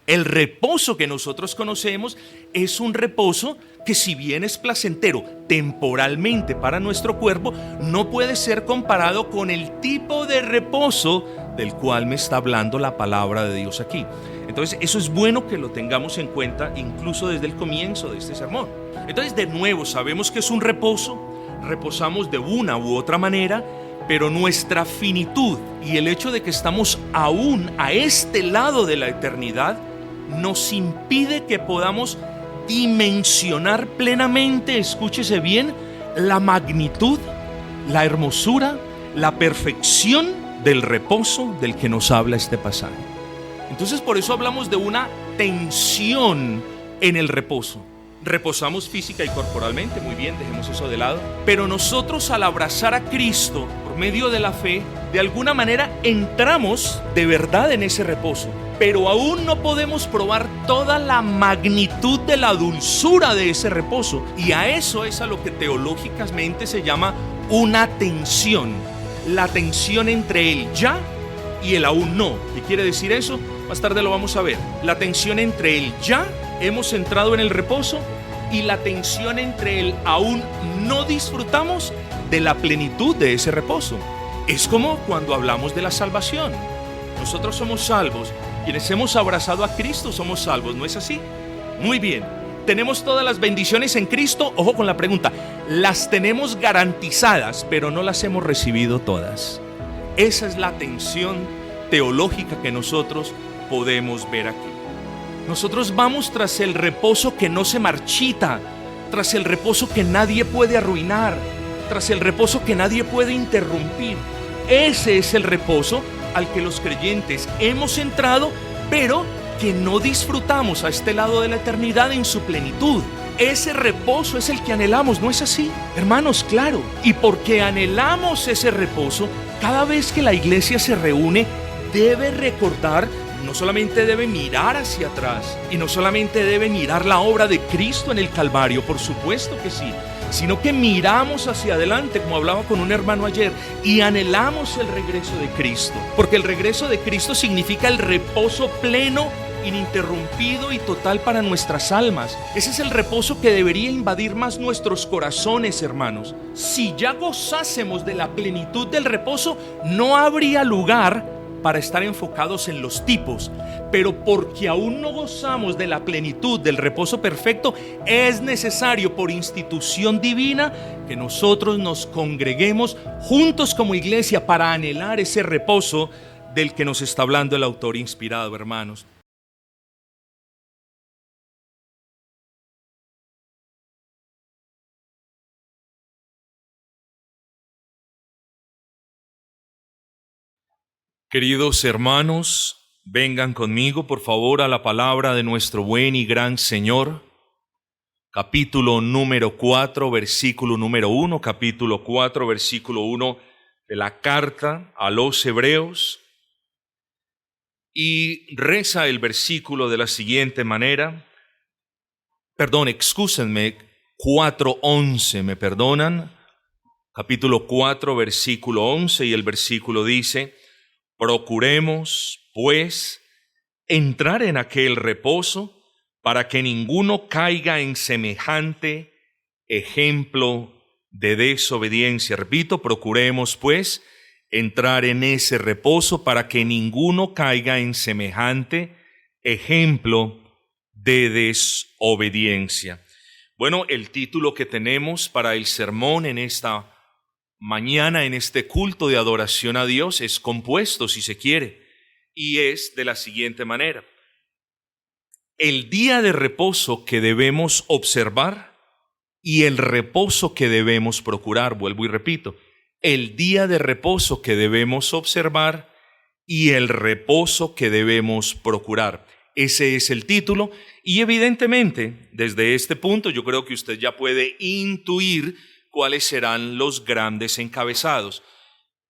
El reposo que nosotros conocemos es un reposo que, si bien es placentero temporalmente para nuestro cuerpo, no puede ser comparado con el tipo de reposo del cual me está hablando la palabra de Dios aquí. Entonces, eso es bueno que lo tengamos en cuenta incluso desde el comienzo de este sermón. Entonces, de nuevo, sabemos que es un reposo, reposamos de una u otra manera, pero nuestra finitud y el hecho de que estamos aún a este lado de la eternidad nos impide que podamos dimensionar plenamente, escúchese bien, la magnitud, la hermosura, la perfección del reposo del que nos habla este pasaje. Entonces, por eso hablamos de una tensión en el reposo. Reposamos física y corporalmente, muy bien, dejemos eso de lado. Pero nosotros, al abrazar a Cristo por medio de la fe, de alguna manera entramos de verdad en ese reposo. Pero aún no podemos probar toda la magnitud de la dulzura de ese reposo. Y a eso es a lo que teológicamente se llama una tensión. La tensión entre el ya y el aún no. ¿Qué quiere decir eso? Más tarde lo vamos a ver. La tensión entre el ya, hemos entrado en el reposo, y la tensión entre el aún no disfrutamos de la plenitud de ese reposo. Es como cuando hablamos de la salvación. Nosotros somos salvos. Quienes hemos abrazado a Cristo somos salvos, ¿no es así? Muy bien. ¿Tenemos todas las bendiciones en Cristo? Ojo con la pregunta. Las tenemos garantizadas, pero no las hemos recibido todas. Esa es la tensión teológica que nosotros podemos ver aquí. Nosotros vamos tras el reposo que no se marchita, tras el reposo que nadie puede arruinar, tras el reposo que nadie puede interrumpir. Ese es el reposo al que los creyentes hemos entrado, pero que no disfrutamos a este lado de la eternidad en su plenitud. Ese reposo es el que anhelamos, ¿no es así? Hermanos, claro. Y porque anhelamos ese reposo, cada vez que la iglesia se reúne, debe recordar, no solamente debe mirar hacia atrás, y no solamente debe mirar la obra de Cristo en el Calvario, por supuesto que sí, sino que miramos hacia adelante, como hablaba con un hermano ayer, y anhelamos el regreso de Cristo, porque el regreso de Cristo significa el reposo pleno, ininterrumpido y total para nuestras almas. Ese es el reposo que debería invadir más nuestros corazones, hermanos. Si ya gozásemos de la plenitud del reposo, no habría lugar para estar enfocados en los tipos, pero porque aún no gozamos de la plenitud del reposo perfecto, es necesario por institución divina que nosotros nos congreguemos juntos como iglesia para anhelar ese reposo del que nos está hablando el autor inspirado, hermanos. Queridos hermanos, vengan conmigo por favor a la palabra de nuestro buen y gran Señor. Capítulo número 4, versículo número 1, capítulo 4, versículo 1 de la carta a los Hebreos. Y reza el versículo de la siguiente manera. Excúsenme, 4:11, ¿me perdonan? Capítulo 4, versículo 11, y el versículo dice: procuremos, pues, entrar en aquel reposo para que ninguno caiga en semejante ejemplo de desobediencia. Repito, procuremos, pues, entrar en ese reposo para que ninguno caiga en semejante ejemplo de desobediencia. Bueno, el título que tenemos para el sermón en esta mañana, en este culto de adoración a Dios, es compuesto, si se quiere, y es de la siguiente manera: el día de reposo que debemos observar y el reposo que debemos procurar. Vuelvo y repito, el día de reposo que debemos observar y el reposo que debemos procurar. Ese es el título, y evidentemente, desde este punto yo creo que usted ya puede intuir cuáles serán los grandes encabezados.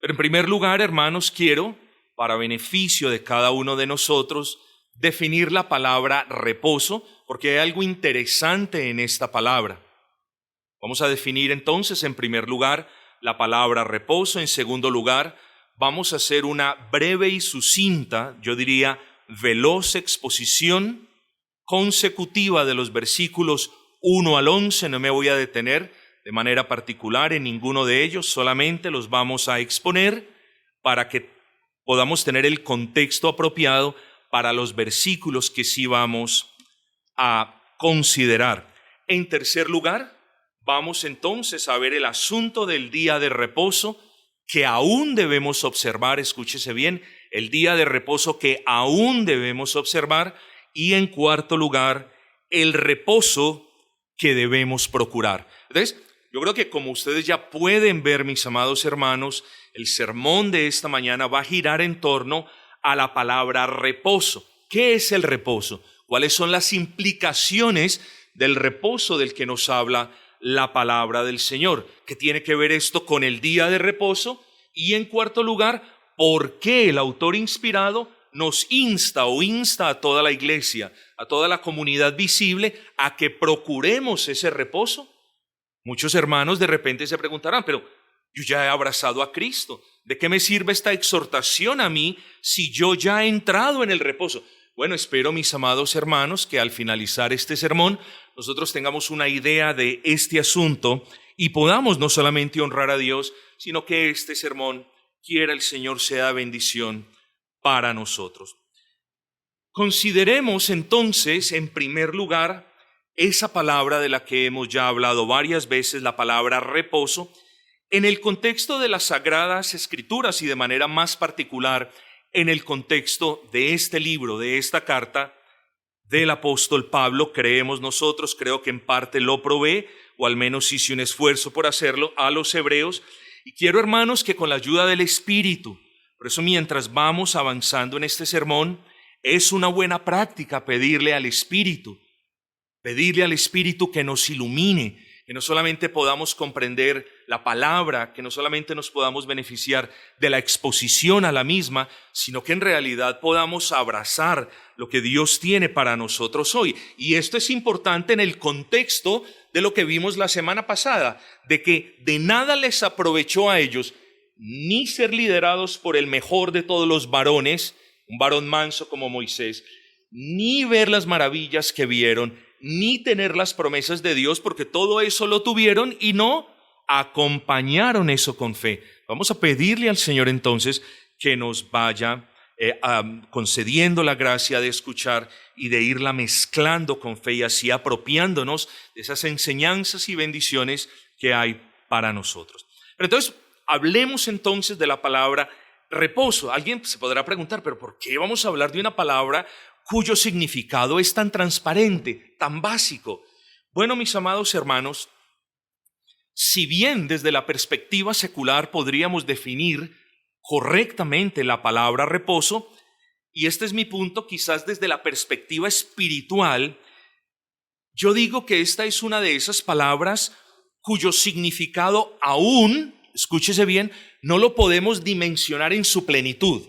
Pero en primer lugar, hermanos, quiero, para beneficio de cada uno de nosotros, definir la palabra reposo, porque hay algo interesante en esta palabra. Vamos a definir entonces, en primer lugar, la palabra reposo. En segundo lugar, vamos a hacer una breve y sucinta, yo diría, veloz exposición consecutiva de los versículos 1 al 11. No me voy a detener de manera particular en ninguno de ellos, solamente los vamos a exponer para que podamos tener el contexto apropiado para los versículos que sí vamos a considerar. En tercer lugar, vamos entonces a ver el asunto del día de reposo que aún debemos observar. Escúchese bien, el día de reposo que aún debemos observar. Y en cuarto lugar, el reposo que debemos procurar. Entonces, yo creo que como ustedes ya pueden ver, mis amados hermanos, el sermón de esta mañana va a girar en torno a la palabra reposo. ¿Qué es el reposo? ¿Cuáles son las implicaciones del reposo del que nos habla la palabra del Señor? ¿Qué tiene que ver esto con el día de reposo? Y en cuarto lugar, ¿por qué el autor inspirado nos insta a toda la iglesia, a toda la comunidad visible, a que procuremos ese reposo? Muchos hermanos de repente se preguntarán, pero yo ya he abrazado a Cristo. ¿De qué me sirve esta exhortación a mí si yo ya he entrado en el reposo? Bueno, espero, mis amados hermanos, que al finalizar este sermón nosotros tengamos una idea de este asunto y podamos no solamente honrar a Dios, sino que este sermón, quiera el Señor, sea bendición para nosotros. Consideremos entonces, en primer lugar, esa palabra de la que hemos ya hablado varias veces, la palabra reposo, en el contexto de las Sagradas Escrituras y de manera más particular en el contexto de este libro, de esta carta del apóstol Pablo. Creemos nosotros, creo que en parte lo probé, o al menos hice un esfuerzo por hacerlo, a los hebreos. Y quiero, hermanos, que con la ayuda del Espíritu, por eso mientras vamos avanzando en este sermón, es una buena práctica pedirle al Espíritu que nos ilumine, que no solamente podamos comprender la palabra, que no solamente nos podamos beneficiar de la exposición a la misma, sino que en realidad podamos abrazar lo que Dios tiene para nosotros hoy. Y esto es importante en el contexto de lo que vimos la semana pasada, de que de nada les aprovechó a ellos ni ser liderados por el mejor de todos los varones, un varón manso como Moisés, ni ver las maravillas que vieron, ni tener las promesas de Dios, porque todo eso lo tuvieron y no acompañaron eso con fe. Vamos a pedirle al Señor entonces que nos vaya concediendo la gracia de escuchar y de irla mezclando con fe y así apropiándonos de esas enseñanzas y bendiciones que hay para nosotros. Pero entonces, hablemos entonces de la palabra reposo. Alguien se podrá preguntar, pero ¿por qué vamos a hablar de una palabra cuyo significado es tan transparente, tan básico? Bueno, mis amados hermanos, si bien desde la perspectiva secular podríamos definir correctamente la palabra reposo, y este es mi punto, quizás desde la perspectiva espiritual, yo digo que esta es una de esas palabras cuyo significado aún, escúchese bien, no lo podemos dimensionar en su plenitud.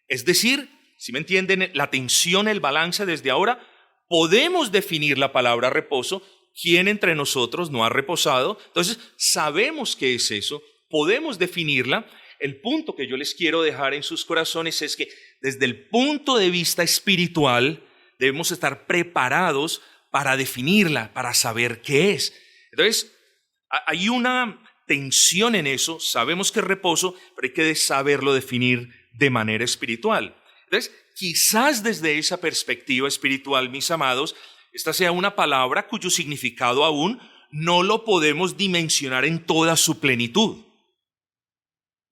Es decir, si me entienden la tensión, el balance desde ahora, podemos definir la palabra reposo. ¿Quién entre nosotros no ha reposado? Entonces, sabemos qué es eso, podemos definirla. El punto que yo les quiero dejar en sus corazones es que desde el punto de vista espiritual debemos estar preparados para definirla, para saber qué es. Entonces, hay una tensión en eso, sabemos que es reposo, pero hay que saberlo definir de manera espiritual. Entonces, quizás desde esa perspectiva espiritual, mis amados, esta sea una palabra cuyo significado aún no lo podemos dimensionar en toda su plenitud.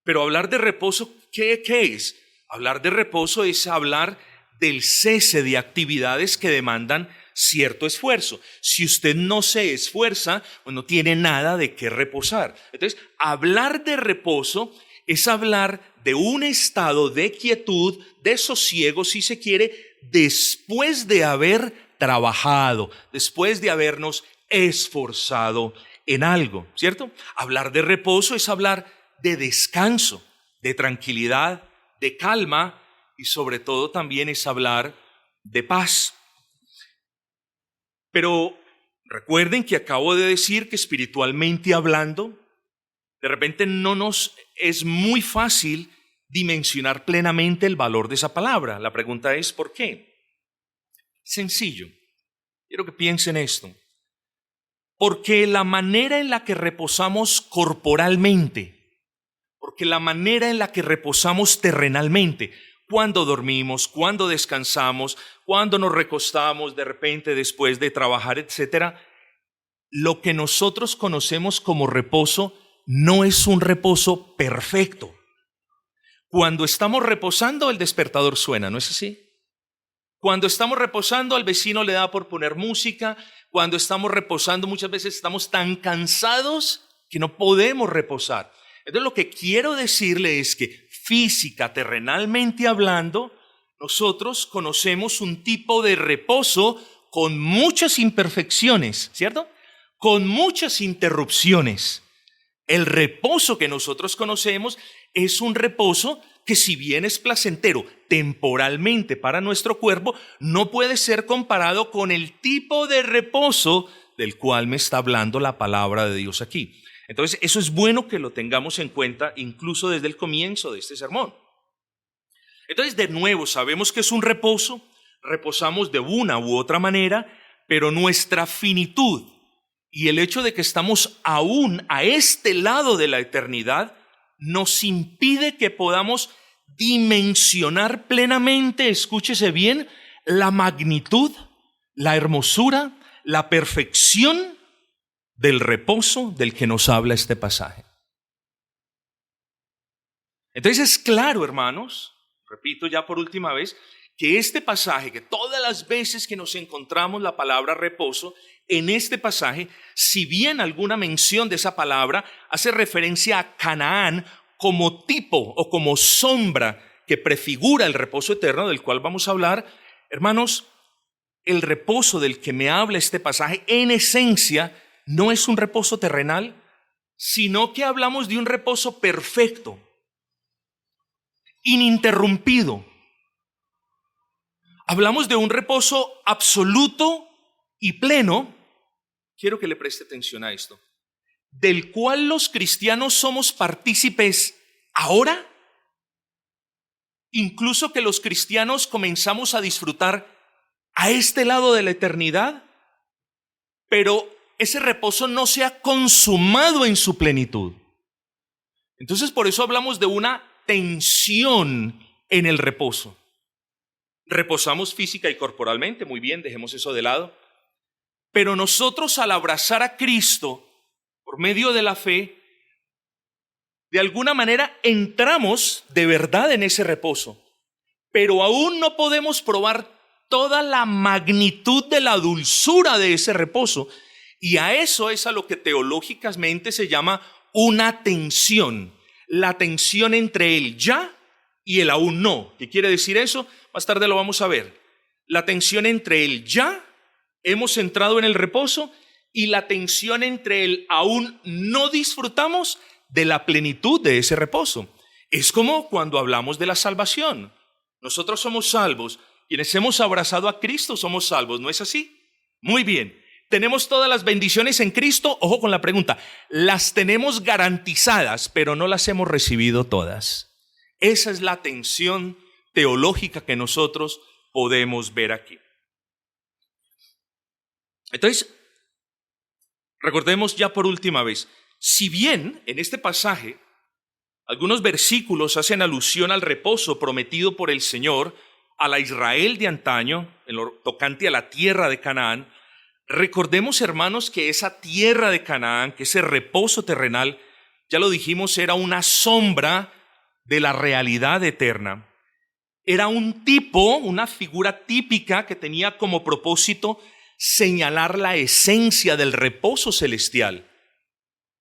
Pero hablar de reposo, ¿qué es? Hablar de reposo es hablar del cese de actividades que demandan cierto esfuerzo. Si usted no se esfuerza, pues no tiene nada de qué reposar. Entonces, hablar de reposo es hablar de un estado de quietud, de sosiego, si se quiere, después de haber trabajado, después de habernos esforzado en algo, ¿cierto? Hablar de reposo es hablar de descanso, de tranquilidad, de calma y sobre todo también es hablar de paz. Pero recuerden que acabo de decir que espiritualmente hablando, de repente no nos es muy fácil dimensionar plenamente el valor de esa palabra. La pregunta es, ¿por qué? Sencillo. Quiero que piensen esto. Porque la manera en la que reposamos corporalmente, porque la manera en la que reposamos terrenalmente, cuando dormimos, cuando descansamos, cuando nos recostamos de repente después de trabajar, etcétera, lo que nosotros conocemos como reposo no es un reposo perfecto. Cuando estamos reposando, el despertador suena, ¿no es así? Cuando estamos reposando, al vecino le da por poner música. Cuando estamos reposando, muchas veces estamos tan cansados que no podemos reposar. Entonces, lo que quiero decirle es que física, terrenalmente hablando, nosotros conocemos un tipo de reposo con muchas imperfecciones, ¿cierto? Con muchas interrupciones. El reposo que nosotros conocemos es un reposo que, si bien es placentero temporalmente para nuestro cuerpo, no puede ser comparado con el tipo de reposo del cual me está hablando la palabra de Dios aquí. Entonces, eso es bueno que lo tengamos en cuenta incluso desde el comienzo de este sermón. Entonces, de nuevo, sabemos que es un reposo, reposamos de una u otra manera, pero nuestra finitud y el hecho de que estamos aún a este lado de la eternidad nos impide que podamos dimensionar plenamente, escúchese bien, la magnitud, la hermosura, la perfección del reposo del que nos habla este pasaje. Entonces es claro, hermanos, repito ya por última vez, que este pasaje, que todas las veces que nos encontramos la palabra reposo, en este pasaje, si bien alguna mención de esa palabra hace referencia a Canaán como tipo o como sombra que prefigura el reposo eterno del cual vamos a hablar, hermanos, el reposo del que me habla este pasaje en esencia no es un reposo terrenal, sino que hablamos de un reposo perfecto, ininterrumpido. Hablamos de un reposo absoluto y pleno. Quiero que le preste atención a esto, del cual los cristianos somos partícipes ahora, incluso que los cristianos comenzamos a disfrutar a este lado de la eternidad, pero ese reposo no se ha consumado en su plenitud. Entonces, por eso hablamos de una tensión en el reposo. Reposamos física y corporalmente, muy bien, dejemos eso de lado. Pero nosotros, al abrazar a Cristo por medio de la fe, de alguna manera entramos de verdad en ese reposo, pero aún no podemos probar toda la magnitud de la dulzura de ese reposo, y a eso es a lo que teológicamente se llama una tensión, la tensión entre el ya y el aún no. ¿Qué quiere decir eso? Más tarde lo vamos a ver. La tensión entre el ya, hemos entrado en el reposo, y la tensión entre el aún no disfrutamos de la plenitud de ese reposo. Es como cuando hablamos de la salvación. Nosotros somos salvos, quienes hemos abrazado a Cristo somos salvos, ¿no es así? Muy bien, tenemos todas las bendiciones en Cristo. Ojo con la pregunta, las tenemos garantizadas, pero no las hemos recibido todas. Esa es la tensión teológica que nosotros podemos ver aquí. Entonces, recordemos ya por última vez, si bien en este pasaje algunos versículos hacen alusión al reposo prometido por el Señor a la Israel de antaño, en lo tocante a la tierra de Canaán, recordemos, hermanos, que esa tierra de Canaán, que ese reposo terrenal, ya lo dijimos, era una sombra de la realidad eterna. Era un tipo, una figura típica que tenía como propósito señalar la esencia del reposo celestial.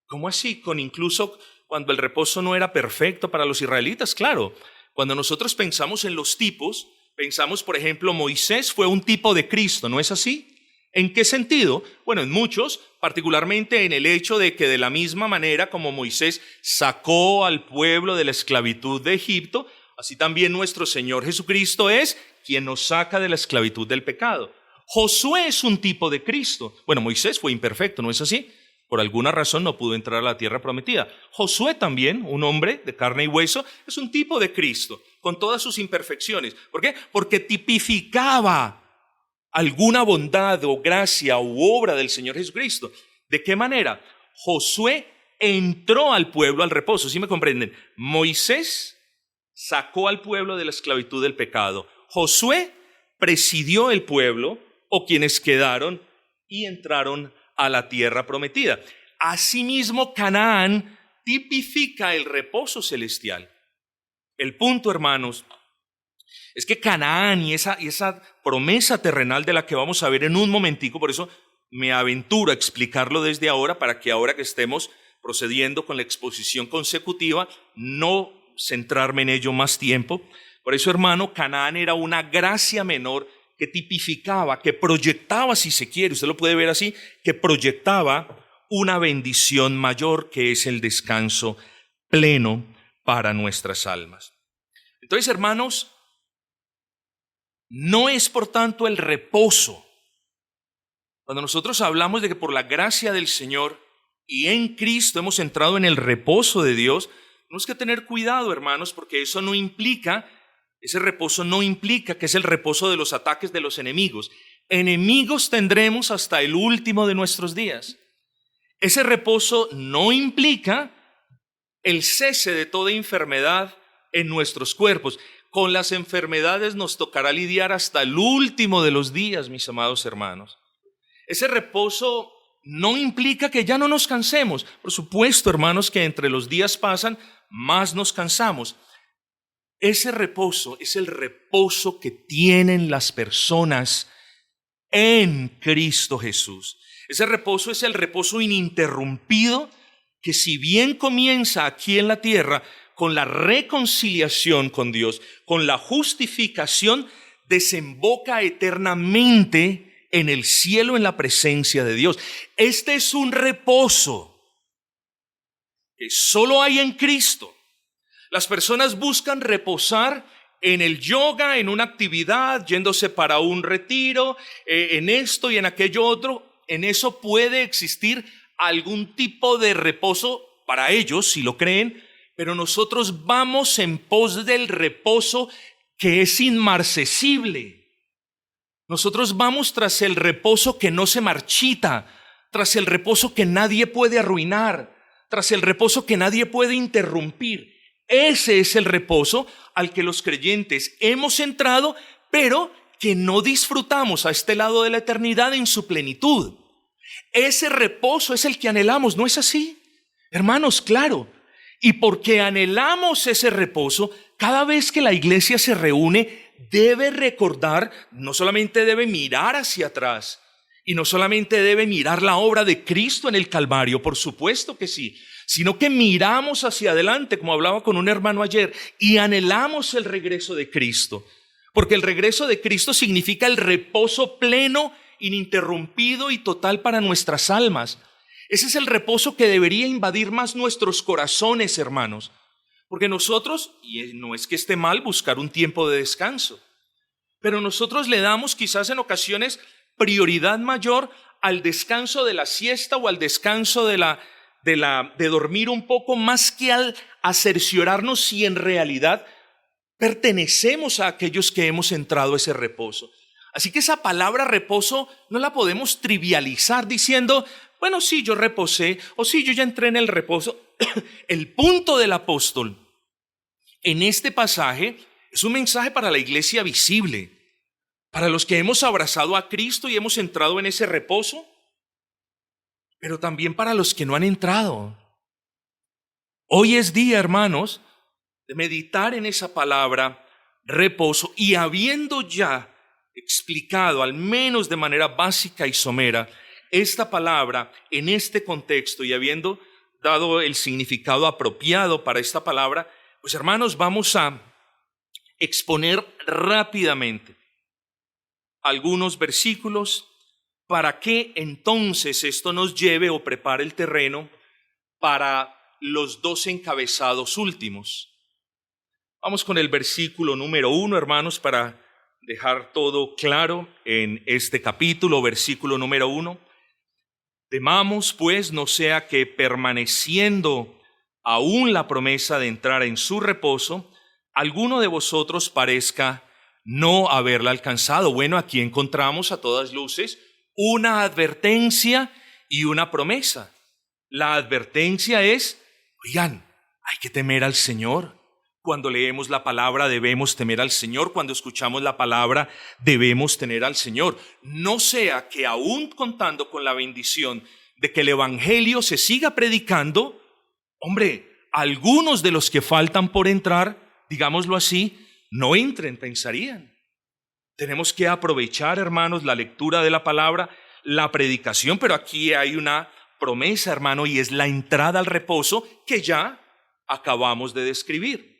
¿Cómo así? Incluso cuando el reposo no era perfecto para los israelitas, claro. Cuando nosotros pensamos en los tipos, pensamos, por ejemplo, Moisés fue un tipo de Cristo, ¿no es así? ¿En qué sentido? Bueno, en muchos, particularmente en el hecho de que de la misma manera como Moisés sacó al pueblo de la esclavitud de Egipto, así también nuestro Señor Jesucristo es quien nos saca de la esclavitud del pecado. Josué es un tipo de Cristo. Bueno, Moisés fue imperfecto, ¿no es así? Por alguna razón no pudo entrar a la tierra prometida. Josué también, un hombre de carne y hueso, es un tipo de Cristo, con todas sus imperfecciones. ¿Por qué? Porque tipificaba alguna bondad o gracia u obra del Señor Jesucristo. ¿De qué manera? Josué entró al pueblo al reposo, ¿sí me comprenden? Moisés sacó al pueblo de la esclavitud del pecado. Josué presidió el pueblo, o quienes quedaron, y entraron a la tierra prometida. Asimismo, Canaán tipifica el reposo celestial. El punto, hermanos, es que Canaán y esa promesa terrenal de la que vamos a ver en un momentico, por eso me aventuro a explicarlo desde ahora, para que ahora que estemos procediendo con la exposición consecutiva, no centrarme en ello más tiempo. Por eso, hermano, Canaán era una gracia menor que tipificaba, que proyectaba, si se quiere, usted lo puede ver así, que proyectaba una bendición mayor, que es el descanso pleno para nuestras almas. Entonces, hermanos, no es por tanto el reposo. Cuando nosotros hablamos de que por la gracia del Señor y en Cristo hemos entrado en el reposo de Dios, tenemos que tener cuidado, hermanos, porque ese reposo no implica que es el reposo de los ataques de los enemigos. Enemigos tendremos hasta el último de nuestros días. Ese reposo no implica el cese de toda enfermedad en nuestros cuerpos. Con las enfermedades nos tocará lidiar hasta el último de los días, mis amados hermanos. Ese reposo no implica que ya no nos cansemos. Por supuesto, hermanos, que entre los días pasan, más nos cansamos. Ese reposo es el reposo que tienen las personas en Cristo Jesús. Ese reposo es el reposo ininterrumpido que, si bien comienza aquí en la tierra con la reconciliación con Dios, con la justificación, desemboca eternamente en el cielo, en la presencia de Dios. Este es un reposo que solo hay en Cristo. Las personas buscan reposar en el yoga, en una actividad, yéndose para un retiro, en esto y en aquello otro. En eso puede existir algún tipo de reposo para ellos, si lo creen, pero nosotros vamos en pos del reposo que es inmarcesible. Nosotros vamos tras el reposo que no se marchita, tras el reposo que nadie puede arruinar, tras el reposo que nadie puede interrumpir. Ese es el reposo al que los creyentes hemos entrado, pero que no disfrutamos a este lado de la eternidad en su plenitud. Ese reposo es el que anhelamos, ¿no es así? Hermanos, claro. Y porque anhelamos ese reposo, cada vez que la iglesia se reúne, debe recordar, no solamente debe mirar hacia atrás, y no solamente debe mirar la obra de Cristo en el Calvario, por supuesto que sí, sino que miramos hacia adelante, como hablaba con un hermano ayer, y anhelamos el regreso de Cristo. Porque el regreso de Cristo significa el reposo pleno, ininterrumpido y total para nuestras almas. Ese es el reposo que debería invadir más nuestros corazones, hermanos. Porque nosotros, y no es que esté mal buscar un tiempo de descanso, pero nosotros le damos quizás en ocasiones prioridad mayor al descanso de la siesta o al descanso de dormir un poco, más que a cerciorarnos si en realidad pertenecemos a aquellos que hemos entrado a ese reposo. Así que esa palabra reposo no la podemos trivializar diciendo, bueno, sí, yo reposé, o sí, yo ya entré en el reposo. El punto del apóstol en este pasaje es un mensaje para la iglesia visible, para los que hemos abrazado a Cristo y hemos entrado en ese reposo, pero también para los que no han entrado. Hoy es día, hermanos, de meditar en esa palabra reposo, y habiendo ya explicado, al menos de manera básica y somera, esta palabra en este contexto, y habiendo dado el significado apropiado para esta palabra, pues hermanos, vamos a exponer rápidamente algunos versículos para que entonces esto nos lleve o prepare el terreno para los dos encabezados últimos. Vamos con el versículo número 1, hermanos, para dejar todo claro en este capítulo, versículo número 1. Temamos, pues, no sea que permaneciendo aún la promesa de entrar en su reposo, alguno de vosotros parezca no haberla alcanzado. Bueno, aquí encontramos a todas luces una advertencia y una promesa. La advertencia es, oigan, hay que temer al Señor. Cuando leemos la palabra debemos temer al Señor. Cuando escuchamos la palabra debemos temer al Señor. No sea que aún contando con la bendición de que el Evangelio se siga predicando, hombre, algunos de los que faltan por entrar, digámoslo así, no entren, pensarían. Tenemos que aprovechar, hermanos, la lectura de la palabra, la predicación, pero aquí hay una promesa, hermano, y es la entrada al reposo que ya acabamos de describir.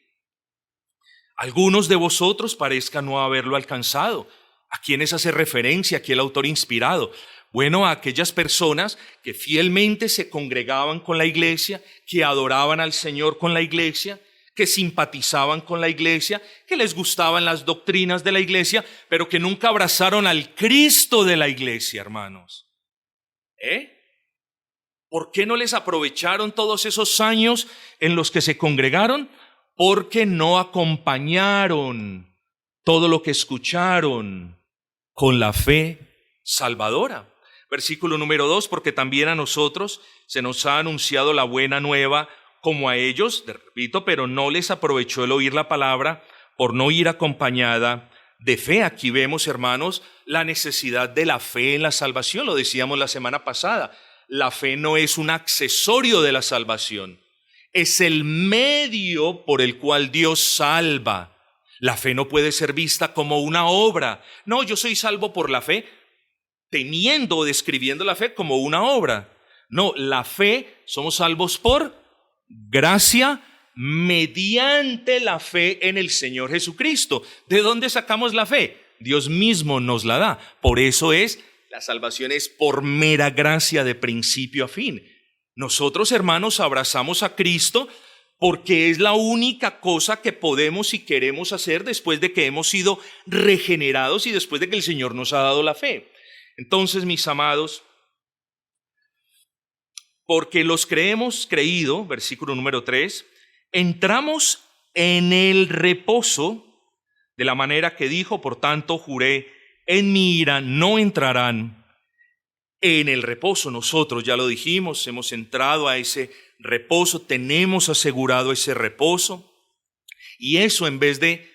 Algunos de vosotros parezcan no haberlo alcanzado. ¿A quiénes hace referencia aquí el autor inspirado? Bueno, a aquellas personas que fielmente se congregaban con la iglesia, que adoraban al Señor con la iglesia, que simpatizaban con la iglesia, que les gustaban las doctrinas de la iglesia, pero que nunca abrazaron al Cristo de la iglesia, hermanos. ¿Por qué no les aprovecharon todos esos años en los que se congregaron? Porque no acompañaron todo lo que escucharon con la fe salvadora. Versículo número 2, porque también a nosotros se nos ha anunciado la buena nueva como a ellos, repito, pero no les aprovechó el oír la palabra por no ir acompañada de fe. Aquí vemos, hermanos, la necesidad de la fe en la salvación. Lo decíamos la semana pasada. La fe no es un accesorio de la salvación. Es el medio por el cual Dios salva. La fe no puede ser vista como una obra. No, yo soy salvo por la fe, teniendo o describiendo la fe como una obra. No, la fe, somos salvos por gracia mediante la fe en el Señor Jesucristo. ¿De dónde sacamos la fe? Dios mismo nos la da. Por eso la salvación es por mera gracia de principio a fin. Nosotros, hermanos, abrazamos a Cristo porque es la única cosa que podemos y queremos hacer después de que hemos sido regenerados y después de que el Señor nos ha dado la fe. Entonces, mis amados, porque los que hemos creído, versículo número 3, entramos en el reposo de la manera que dijo, por tanto juré, en mi ira no entrarán en el reposo. Nosotros, ya lo dijimos, hemos entrado a ese reposo, tenemos asegurado ese reposo, y eso, en vez de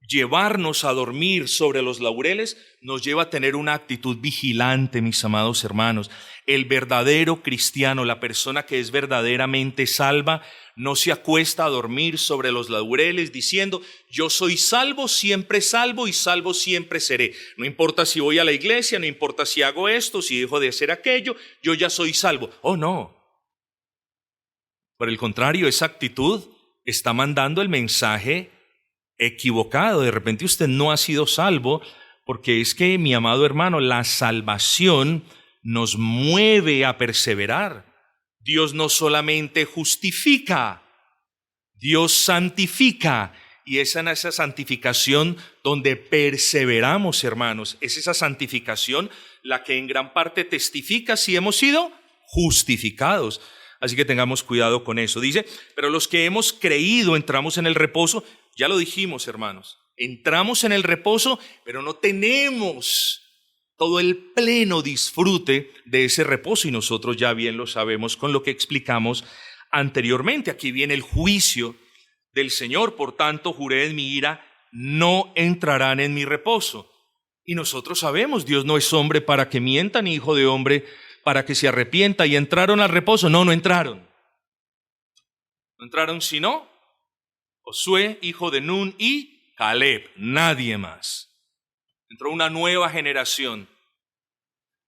llevarnos a dormir sobre los laureles, nos lleva a tener una actitud vigilante, mis amados hermanos. El verdadero cristiano, la persona que es verdaderamente salva, no se acuesta a dormir sobre los laureles diciendo, yo soy salvo siempre salvo y salvo siempre seré. No importa si voy a la iglesia, no importa si hago esto, si dejo de hacer aquello, yo ya soy salvo. Oh, no. Por el contrario, esa actitud está mandando el mensaje equivocado. De repente usted no ha sido salvo, porque es que, mi amado hermano, la salvación nos mueve a perseverar. Dios no solamente justifica, Dios santifica, y es en esa santificación donde perseveramos, hermanos. Es esa santificación la que en gran parte testifica si hemos sido justificados. Así que tengamos cuidado con eso. Dice, pero los que hemos creído entramos en el reposo. Ya lo dijimos, hermanos, entramos en el reposo, pero no tenemos todo el pleno disfrute de ese reposo, y nosotros ya bien lo sabemos con lo que explicamos anteriormente. Aquí viene el juicio del Señor, por tanto juré en mi ira, no entrarán en mi reposo. Y nosotros sabemos, Dios no es hombre para que mienta, ni hijo de hombre para que se arrepienta. ¿Y entraron al reposo? No, no entraron. No entraron sino Josué, hijo de Nun, y Caleb, nadie más. Entró una nueva generación.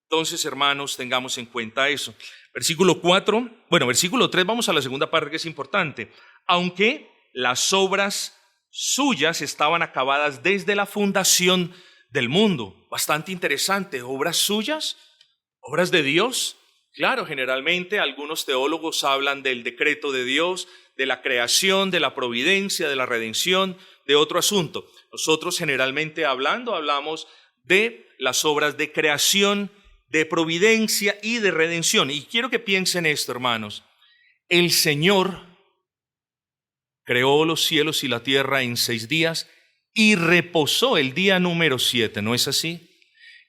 Entonces, hermanos, tengamos en cuenta eso. Versículo 3, vamos a la segunda parte que es importante. Aunque las obras suyas estaban acabadas desde la fundación del mundo. Bastante interesante. ¿Obras suyas? ¿Obras de Dios? Claro, generalmente algunos teólogos hablan del decreto de Dios, de la creación, de la providencia, de la redención, de otro asunto. Nosotros generalmente hablamos de las obras de creación de providencia y de redención. Y quiero que piensen esto, hermanos. El Señor creó los cielos y la tierra en 6 días y reposó el día número 7, ¿no es así?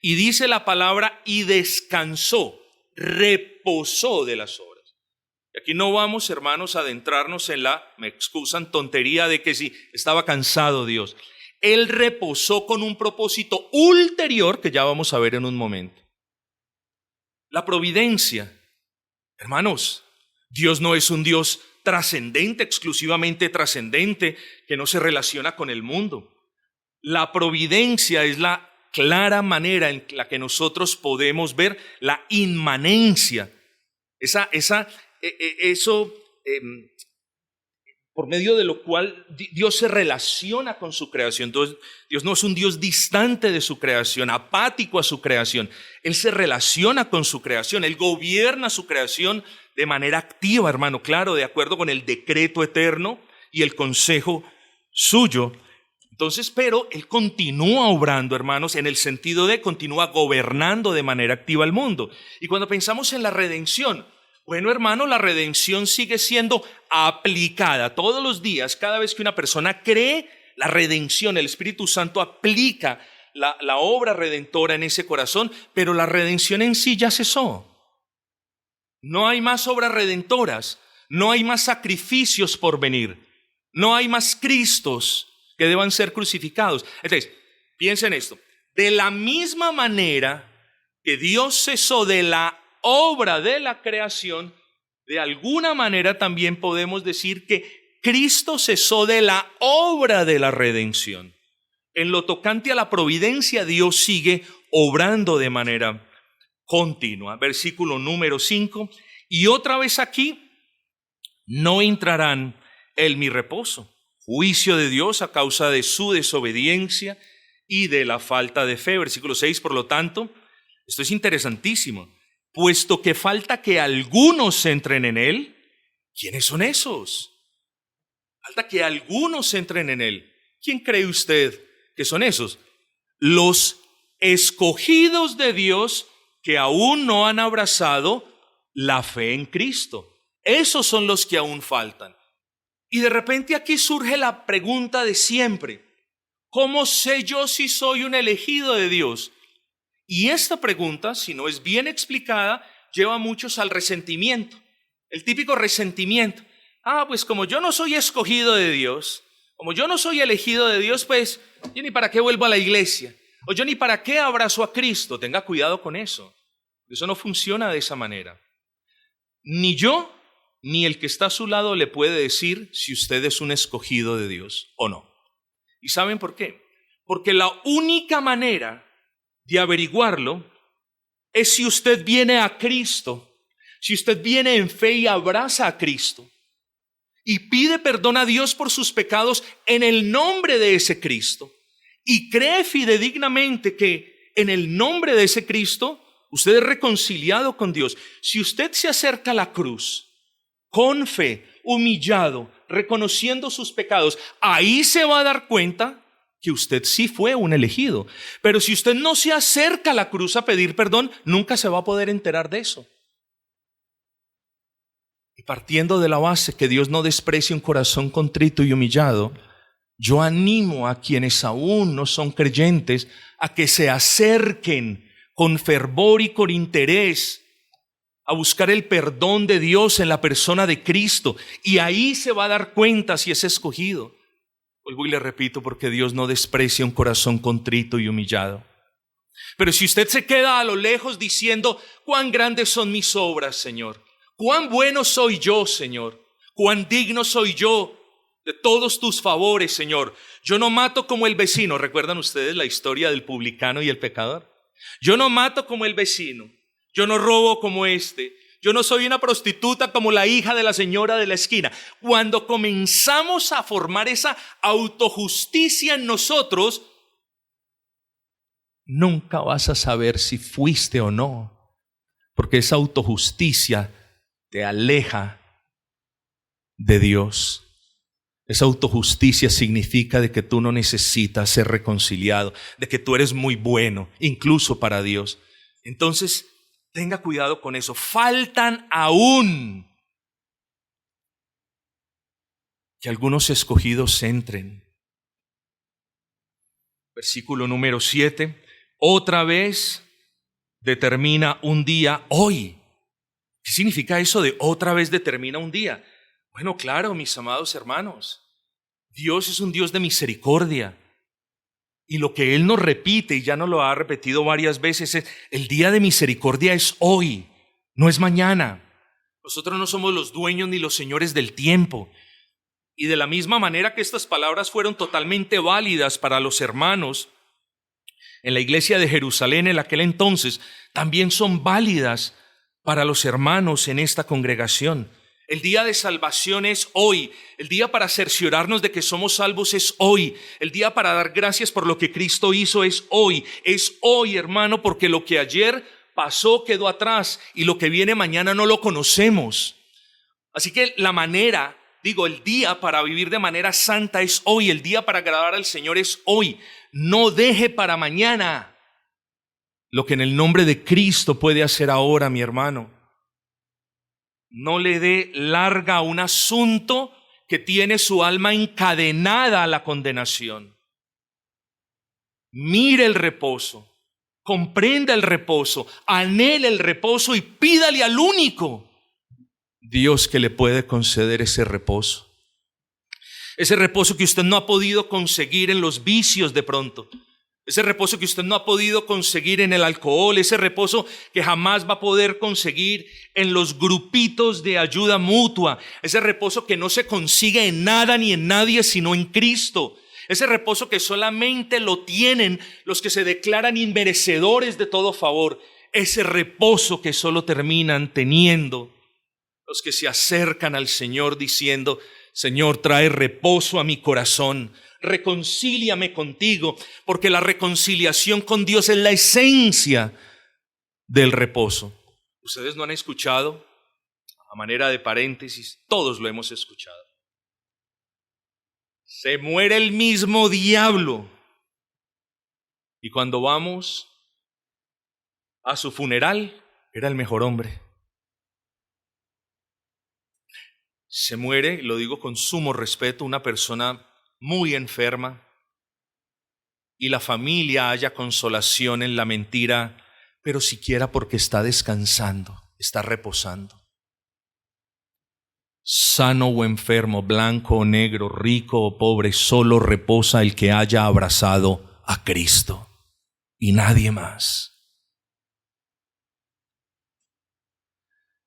Y dice la palabra, y descansó, reposó de las obras. Y aquí no vamos, hermanos, a adentrarnos en la, me excusan, tontería de que sí, estaba cansado Dios. Él reposó con un propósito ulterior que ya vamos a ver en un momento. La providencia. Hermanos, Dios no es un Dios trascendente, exclusivamente trascendente, que no se relaciona con el mundo. La providencia es la clara manera en la que nosotros podemos ver la inmanencia, eso por medio de lo cual Dios se relaciona con su creación. Entonces, Dios no es un Dios distante de su creación, apático a su creación. Él se relaciona con su creación, Él gobierna su creación de manera activa, hermano, claro, de acuerdo con el decreto eterno y el consejo suyo. Entonces, pero Él continúa obrando, hermanos, en el sentido de continúa gobernando de manera activa el mundo. Y cuando pensamos en la redención, bueno, hermano, la redención sigue siendo aplicada todos los días. Cada vez que una persona cree, la redención, el Espíritu Santo aplica la obra redentora en ese corazón, pero la redención en sí ya cesó. No hay más obras redentoras, no hay más sacrificios por venir, no hay más Cristos que deban ser crucificados. Entonces, piensen esto. De la misma manera que Dios cesó de la obra de la creación, de alguna manera también podemos decir que Cristo cesó de la obra de la redención. En lo tocante a la providencia, Dios sigue obrando de manera continua. Versículo número 5. Y otra vez aquí, no entrarán en mi reposo. Juicio de Dios a causa de su desobediencia y de la falta de fe. Versículo 6, por lo tanto, esto es interesantísimo. Puesto que falta que algunos entren en él, ¿quiénes son esos? Falta que algunos entren en él. ¿Quién cree usted que son esos? Los escogidos de Dios que aún no han abrazado la fe en Cristo. Esos son los que aún faltan. Y de repente aquí surge la pregunta de siempre. ¿Cómo sé yo si soy un elegido de Dios? Y esta pregunta, si no es bien explicada, lleva a muchos al resentimiento. El típico resentimiento. Pues como yo no soy escogido de Dios, como yo no soy elegido de Dios, pues yo ni para qué vuelvo a la iglesia. O yo ni para qué abrazo a Cristo. Tenga cuidado con eso. Eso no funciona de esa manera. Ni yo, ni el que está a su lado le puede decir si usted es un escogido de Dios o no. ¿Y saben por qué? Porque la única manera de averiguarlo es si usted viene a Cristo, si usted viene en fe y abraza a Cristo y pide perdón a Dios por sus pecados en el nombre de ese Cristo y cree fidedignamente que en el nombre de ese Cristo usted es reconciliado con Dios. Si usted se acerca a la cruz con fe, humillado, reconociendo sus pecados, ahí se va a dar cuenta que usted sí fue un elegido. Pero si usted no se acerca a la cruz a pedir perdón, nunca se va a poder enterar de eso. Y partiendo de la base que Dios no desprecia un corazón contrito y humillado, yo animo a quienes aún no son creyentes a que se acerquen con fervor y con interés a buscar el perdón de Dios en la persona de Cristo. Y ahí se va a dar cuenta si es escogido. Vuelvo y le repito, porque Dios no desprecia un corazón contrito y humillado. Pero si usted se queda a lo lejos diciendo, cuán grandes son mis obras, Señor, cuán bueno soy yo, Señor, cuán digno soy yo de todos tus favores, Señor. Yo no mato como el vecino. ¿Recuerdan ustedes la historia del publicano y el pecador? Yo no mato como el vecino. Yo no robo como este. Yo no soy una prostituta como la hija de la señora de la esquina. Cuando comenzamos a formar esa autojusticia en nosotros, nunca vas a saber si fuiste o no, porque esa autojusticia te aleja de Dios. Esa autojusticia significa de que tú no necesitas ser reconciliado, de que tú eres muy bueno, incluso para Dios. Entonces, tenga cuidado con eso. Faltan aún que algunos escogidos entren. Versículo número 7. Otra vez determina un día hoy. ¿Qué significa eso de otra vez determina un día? Bueno, claro, mis amados hermanos, Dios es un Dios de misericordia. Y lo que Él nos repite, y ya nos lo ha repetido varias veces, es el día de misericordia es hoy, no es mañana. Nosotros no somos los dueños ni los señores del tiempo. Y de la misma manera que estas palabras fueron totalmente válidas para los hermanos en la iglesia de Jerusalén en aquel entonces, también son válidas para los hermanos en esta congregación. El día de salvación es hoy. El día para cerciorarnos de que somos salvos es hoy. El día para dar gracias por lo que Cristo hizo es hoy. Es hoy, hermano, porque lo que ayer pasó quedó atrás y lo que viene mañana no lo conocemos. Así que el día para vivir de manera santa es hoy. El día para agradar al Señor es hoy. No deje para mañana lo que en el nombre de Cristo puede hacer ahora, mi hermano. No le dé larga a un asunto que tiene su alma encadenada a la condenación. Mire el reposo, comprenda el reposo, anhele el reposo y pídale al único Dios que le puede conceder ese reposo. Ese reposo que usted no ha podido conseguir en los vicios de pronto. Ese reposo que usted no ha podido conseguir en el alcohol, ese reposo que jamás va a poder conseguir en los grupitos de ayuda mutua, ese reposo que no se consigue en nada ni en nadie sino en Cristo, ese reposo que solamente lo tienen los que se declaran inmerecedores de todo favor, ese reposo que solo terminan teniendo los que se acercan al Señor diciendo: Señor, trae reposo a mi corazón. Reconcíliame contigo, porque la reconciliación con Dios es la esencia del reposo. Ustedes no han escuchado, a manera de paréntesis, todos lo hemos escuchado. Se muere el mismo diablo y cuando vamos a su funeral, era el mejor hombre. Se muere, y lo digo con sumo respeto, una persona muy enferma, y la familia haya consolación en la mentira, pero siquiera porque está descansando, está reposando. Sano o enfermo, blanco o negro, rico o pobre, solo reposa el que haya abrazado a Cristo y nadie más.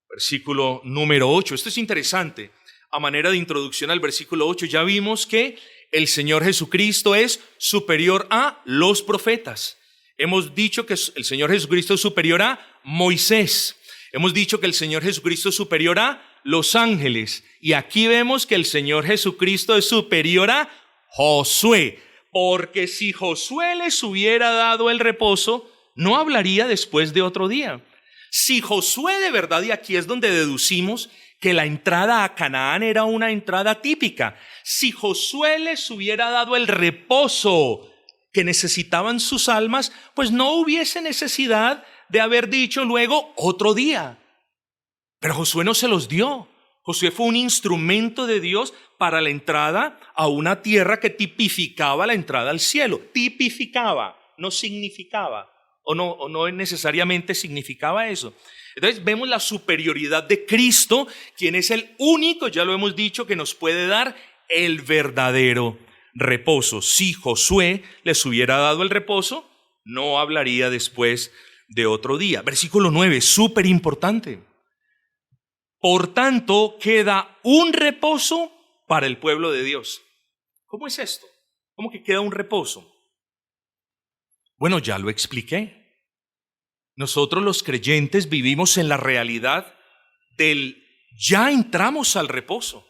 Versículo número 8, esto es interesante. A manera de introducción al versículo 8, ya vimos que el Señor Jesucristo es superior a los profetas. Hemos dicho que el Señor Jesucristo es superior a Moisés. Hemos dicho que el Señor Jesucristo es superior a los ángeles. Y aquí vemos que el Señor Jesucristo es superior a Josué. Porque si Josué les hubiera dado el reposo, no hablaría después de otro día. Si Josué de verdad, y aquí es donde deducimos que la entrada a Canaán era una entrada típica. Si Josué les hubiera dado el reposo que necesitaban sus almas, pues no hubiese necesidad de haber dicho luego otro día. Pero Josué no se los dio. Josué fue un instrumento de Dios para la entrada a una tierra que tipificaba la entrada al cielo. Tipificaba, no significaba, o no necesariamente significaba eso. Entonces vemos la superioridad de Cristo, quien es el único, ya lo hemos dicho, que nos puede dar el verdadero reposo. Si Josué les hubiera dado el reposo, no hablaría después de otro día. Versículo 9, súper importante. Por tanto, queda un reposo para el pueblo de Dios. ¿Cómo es esto? ¿Cómo que queda un reposo? Bueno, ya lo expliqué. Nosotros los creyentes vivimos en la realidad del ya entramos al reposo,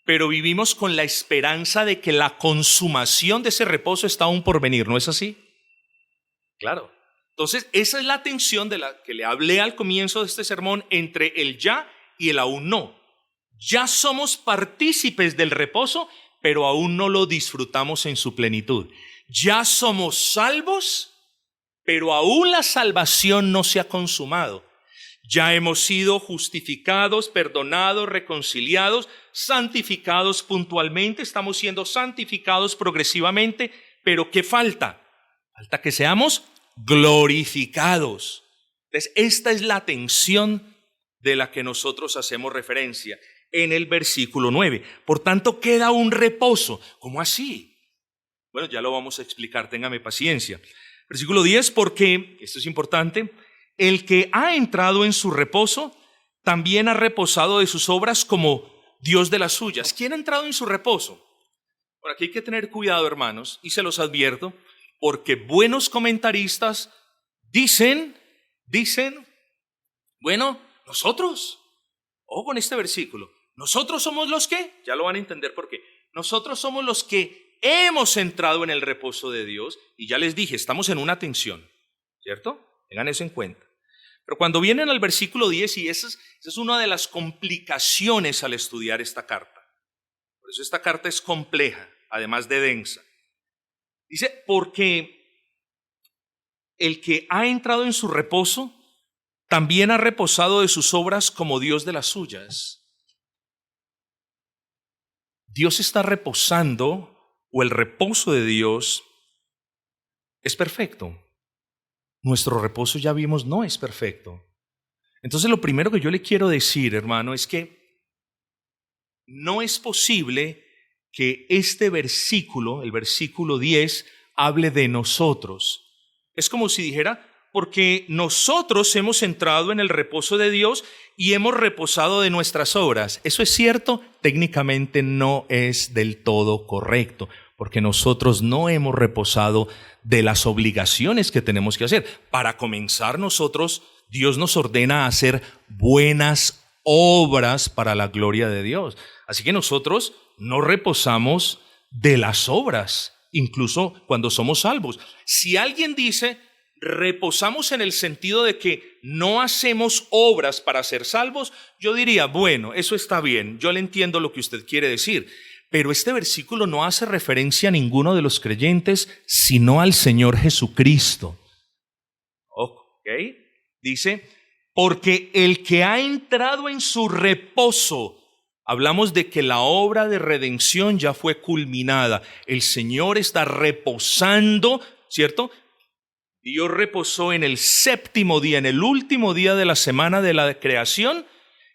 pero vivimos con la esperanza de que la consumación de ese reposo está aún por venir, ¿no es así? Claro. Entonces, esa es la tensión de la que le hablé al comienzo de este sermón entre el ya y el aún no. Ya somos partícipes del reposo, pero aún no lo disfrutamos en su plenitud. Ya somos salvos, pero aún la salvación no se ha consumado. Ya hemos sido justificados, perdonados, reconciliados, santificados puntualmente, estamos siendo santificados progresivamente, pero ¿qué falta? Falta que seamos glorificados. Entonces, esta es la tensión de la que nosotros hacemos referencia en el versículo 9. Por tanto, queda un reposo. ¿Cómo así? Bueno, ya lo vamos a explicar, téngame paciencia. Versículo 10, porque, esto es importante, el que ha entrado en su reposo, también ha reposado de sus obras como Dios de las suyas. ¿Quién ha entrado en su reposo? Por aquí hay que tener cuidado, hermanos, y se los advierto, porque buenos comentaristas dicen, bueno, nosotros, ojo con este versículo, nosotros somos los que, ya lo van a entender por qué, nosotros somos los que hemos entrado en el reposo de Dios, y ya les dije, estamos en una tensión, ¿cierto? Tengan eso en cuenta. Pero cuando vienen al versículo 10, y esa es una de las complicaciones al estudiar esta carta, por eso esta carta es compleja, además de densa. Dice, porque el que ha entrado en su reposo, también ha reposado de sus obras como Dios de las suyas. Dios está reposando, o el reposo de Dios es perfecto. Nuestro reposo, ya vimos, no es perfecto. Entonces, lo primero que yo le quiero decir, hermano, es que no es posible que este versículo, el versículo 10, hable de nosotros. Es como si dijera, porque nosotros hemos entrado en el reposo de Dios y hemos reposado de nuestras obras. ¿Eso es cierto? Técnicamente no es del todo correcto, porque nosotros no hemos reposado de las obligaciones que tenemos que hacer. Para comenzar, Dios nos ordena a hacer buenas obras para la gloria de Dios. Así que nosotros no reposamos de las obras, incluso cuando somos salvos. Si alguien dice, reposamos en el sentido de que no hacemos obras para ser salvos, yo diría, bueno, eso está bien, yo le entiendo lo que usted quiere decir, pero este versículo no hace referencia a ninguno de los creyentes, sino al Señor Jesucristo. Ok, dice, porque el que ha entrado en su reposo, hablamos de que la obra de redención ya fue culminada, el Señor está reposando, ¿cierto? Dios reposó en el séptimo día, en el último día de la semana de la creación,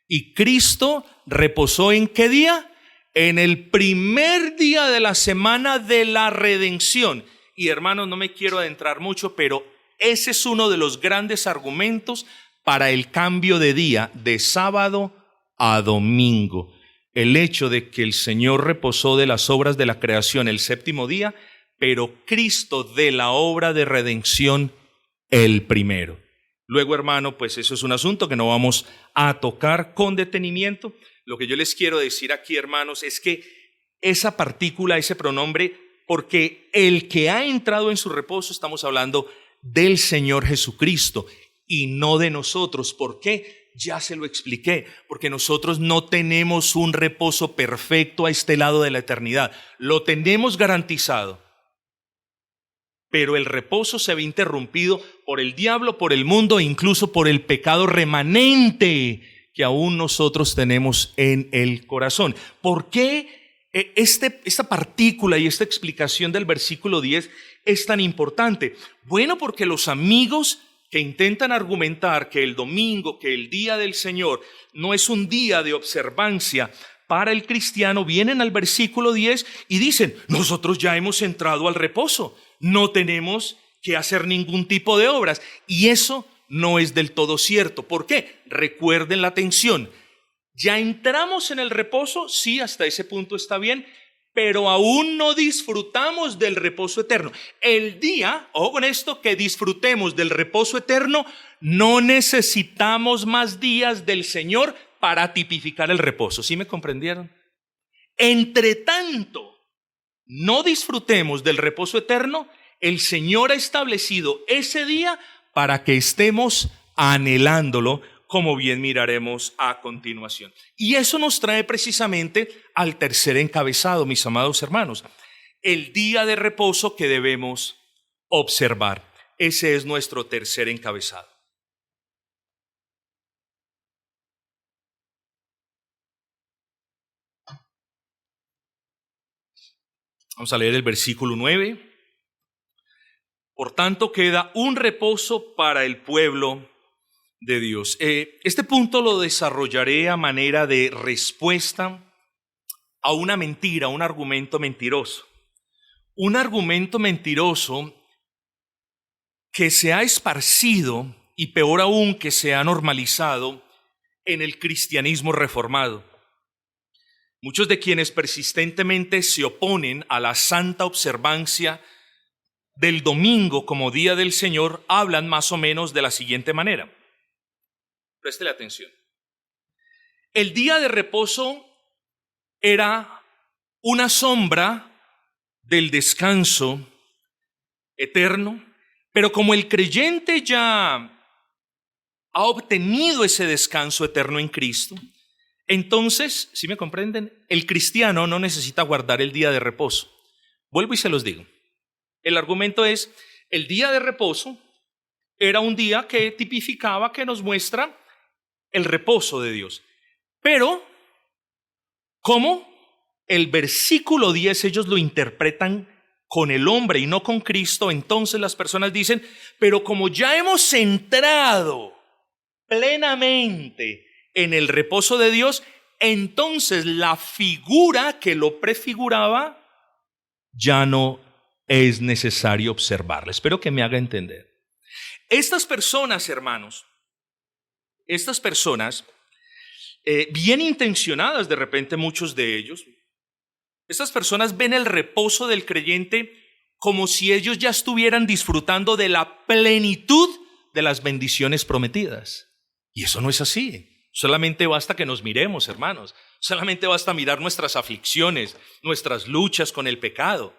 y Cristo reposó ¿en qué día? En el primer día de la semana de la redención. Y hermanos, no me quiero adentrar mucho, pero ese es uno de los grandes argumentos para el cambio de día, de sábado a domingo. El hecho de que el Señor reposó de las obras de la creación el séptimo día, pero Cristo de la obra de redención el primero. Luego, hermano, pues eso es un asunto que no vamos a tocar con detenimiento. Lo que yo les quiero decir aquí, hermanos, es que esa partícula, ese pronombre, porque el que ha entrado en su reposo, estamos hablando del Señor Jesucristo y no de nosotros. ¿Por qué? Ya se lo expliqué, porque nosotros no tenemos un reposo perfecto a este lado de la eternidad. Lo tenemos garantizado. Pero el reposo se ve interrumpido por el diablo, por el mundo e incluso por el pecado remanente que aún nosotros tenemos en el corazón. ¿Por qué esta partícula y esta explicación del versículo 10 es tan importante? Bueno, porque los amigos que intentan argumentar que el domingo, que el día del Señor no es un día de observancia para el cristiano, vienen al versículo 10 y dicen, nosotros ya hemos entrado al reposo, no tenemos que hacer ningún tipo de obras. Y eso no es del todo cierto. ¿Por qué? Recuerden la tensión. ¿Ya entramos en el reposo? Sí, hasta ese punto está bien, pero aún no disfrutamos del reposo eterno. El día, ojo con esto, que disfrutemos del reposo eterno, no necesitamos más días del Señor para tipificar el reposo. ¿Sí me comprendieron? Entre tanto, no disfrutemos del reposo eterno, el Señor ha establecido ese día para que estemos anhelándolo, como bien miraremos a continuación. Y eso nos trae precisamente al tercer encabezado, mis amados hermanos, el día de reposo que debemos observar. ese es nuestro tercer encabezado. Vamos a leer el versículo 9. Por tanto, queda un reposo para el pueblo de Dios. Este punto lo desarrollaré a manera de respuesta a una mentira, un argumento mentiroso. Un argumento mentiroso que se ha esparcido y peor aún que se ha normalizado en el cristianismo reformado. Muchos de quienes persistentemente se oponen a la santa observancia del domingo como día del Señor hablan más o menos de la siguiente manera. Préstele atención. El día de reposo era una sombra del descanso eterno, pero como el creyente ya ha obtenido ese descanso eterno en Cristo, entonces, ¿sí me comprenden? El cristiano no necesita guardar el día de reposo. Vuelvo y se los digo. El argumento es, el día de reposo era un día que tipificaba, que nos muestra el reposo de Dios. Pero, ¿cómo? El versículo 10 ellos lo interpretan con el hombre y no con Cristo, entonces las personas dicen, pero como ya hemos entrado plenamente en el reposo de Dios, entonces la figura que lo prefiguraba ya no es necesario observarla. Espero que me haga entender. Estas personas, hermanos, bien intencionadas de repente muchos de ellos, estas personas ven el reposo del creyente como si ellos ya estuvieran disfrutando de la plenitud de las bendiciones prometidas. Y eso no es así. Solamente basta que nos miremos, hermanos. Solamente basta mirar nuestras aflicciones, nuestras luchas con el pecado,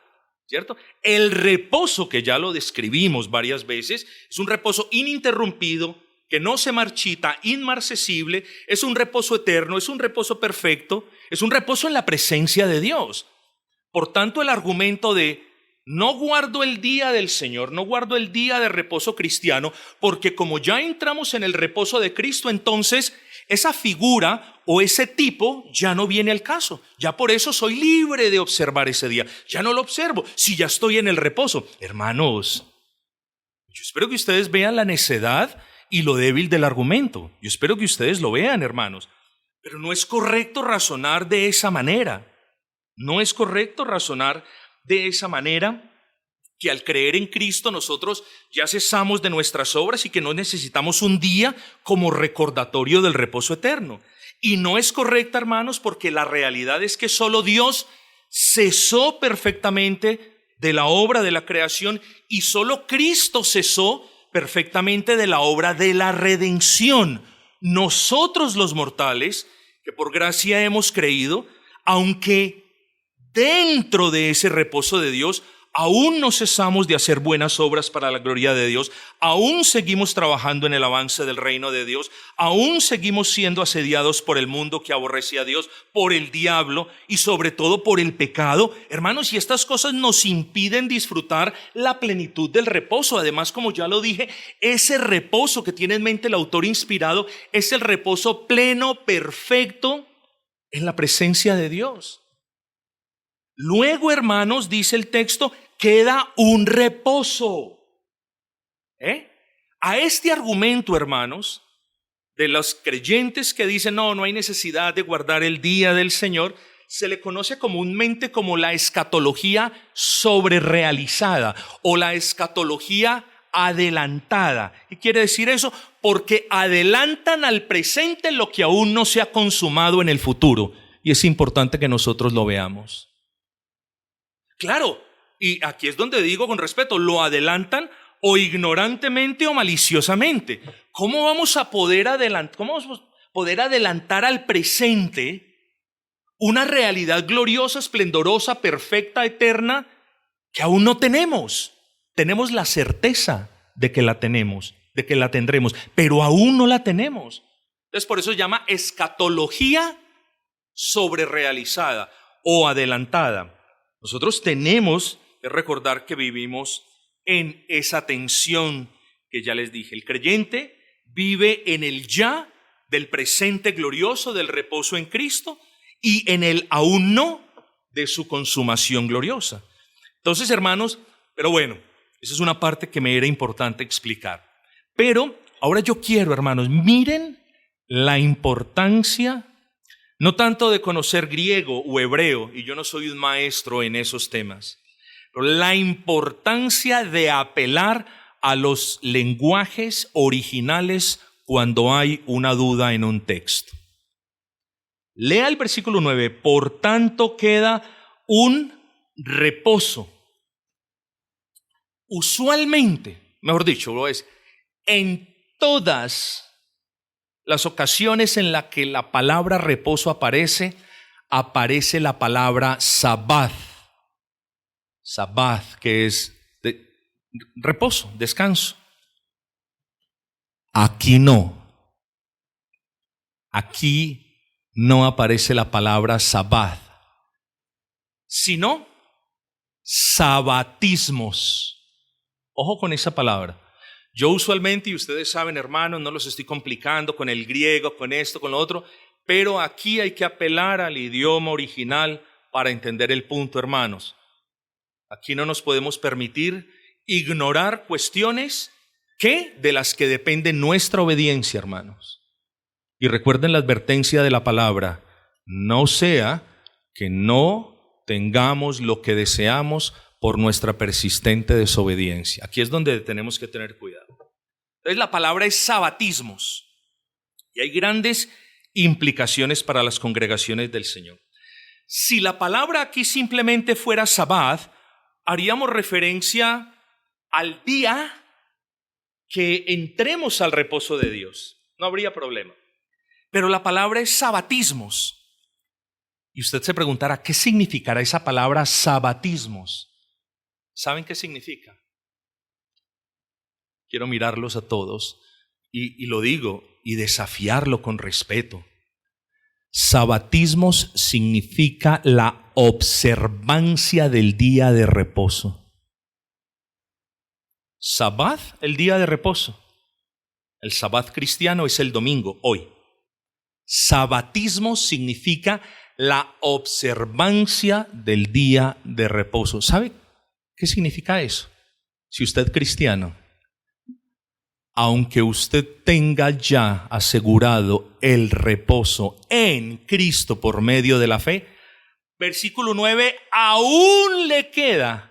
¿cierto? El reposo, que ya lo describimos varias veces, es un reposo ininterrumpido, que no se marchita, inmarcesible, es un reposo eterno, es un reposo perfecto, es un reposo en la presencia de Dios. Por tanto, el argumento de no guardo el día del Señor, no guardo el día de reposo cristiano, porque como ya entramos en el reposo de Cristo, entonces esa figura o ese tipo ya no viene al caso. Ya por eso soy libre de observar ese día. Ya no lo observo si ya estoy en el reposo. Hermanos, yo espero que ustedes vean la necedad y lo débil del argumento. Yo espero que ustedes lo vean, hermanos. Pero no es correcto razonar de esa manera. No es correcto razonar de esa manera, que al creer en Cristo nosotros ya cesamos de nuestras obras y que no necesitamos un día como recordatorio del reposo eterno. Y no es correcta, hermanos, porque la realidad es que solo Dios cesó perfectamente de la obra de la creación y solo Cristo cesó perfectamente de la obra de la redención. Nosotros los mortales, que por gracia hemos creído, aunque dentro de ese reposo de Dios, aún no cesamos de hacer buenas obras para la gloria de Dios, aún seguimos trabajando en el avance del reino de Dios, aún seguimos siendo asediados por el mundo que aborrece a Dios, por el diablo y sobre todo por el pecado. Hermanos, y estas cosas nos impiden disfrutar la plenitud del reposo. Además, como ya lo dije, ese reposo que tiene en mente el autor inspirado es el reposo pleno, perfecto, en la presencia de Dios. Luego, hermanos, dice el texto, queda un reposo. A este argumento, hermanos, de los creyentes que dicen, no hay necesidad de guardar el día del Señor, se le conoce comúnmente como la escatología sobrerealizada o la escatología adelantada. ¿Qué quiere decir eso? Porque adelantan al presente lo que aún no se ha consumado en el futuro. Y es importante que nosotros lo veamos. Claro, y aquí es donde digo con respeto, lo adelantan o ignorantemente o maliciosamente. ¿Cómo vamos a poder adelantar al presente una realidad gloriosa, esplendorosa, perfecta, eterna, que aún no tenemos? Tenemos la certeza de que la tenemos, de que la tendremos, pero aún no la tenemos. Entonces por eso se llama escatología sobrerealizada o adelantada. Nosotros tenemos que recordar que vivimos en esa tensión que ya les dije. El creyente vive en el ya del presente glorioso del reposo en Cristo y en el aún no de su consumación gloriosa. Entonces, hermanos, pero bueno, esa es una parte que me era importante explicar. Pero ahora yo quiero, hermanos, miren la importancia, no tanto de conocer griego o hebreo, y yo no soy un maestro en esos temas, pero la importancia de apelar a los lenguajes originales cuando hay una duda en un texto. Lea el versículo 9, por tanto queda un reposo. Usualmente, mejor dicho, lo es, en todas las ocasiones en las que la palabra reposo aparece la palabra sabbath. Sabbath, que es reposo, descanso. Aquí no. Aquí no aparece la palabra sabbath, sino sabatismos. Ojo con esa palabra. Yo usualmente, y ustedes saben, hermanos, no los estoy complicando con el griego, con esto, con lo otro, pero aquí hay que apelar al idioma original para entender el punto, hermanos. Aquí no nos podemos permitir ignorar cuestiones de las que depende nuestra obediencia, hermanos. Y recuerden la advertencia de la palabra, no sea que no tengamos lo que deseamos por nuestra persistente desobediencia. Aquí es donde tenemos que tener cuidado. Entonces la palabra es sabatismos y hay grandes implicaciones para las congregaciones del Señor. Si la palabra aquí simplemente fuera sabbat, haríamos referencia al día que entremos al reposo de Dios. No habría problema. Pero la palabra es sabatismos. Y usted se preguntará, ¿qué significará esa palabra sabatismos? ¿Saben qué significa? Quiero mirarlos a todos y lo digo y desafiarlo con respeto. Sabatismos significa la observancia del día de reposo. Sabbat, el día de reposo. El sabbat cristiano es el domingo, hoy. Sabatismo significa la observancia del día de reposo. ¿Sabe qué significa eso? Si usted es cristiano, aunque usted tenga ya asegurado el reposo en Cristo por medio de la fe, versículo 9, aún le queda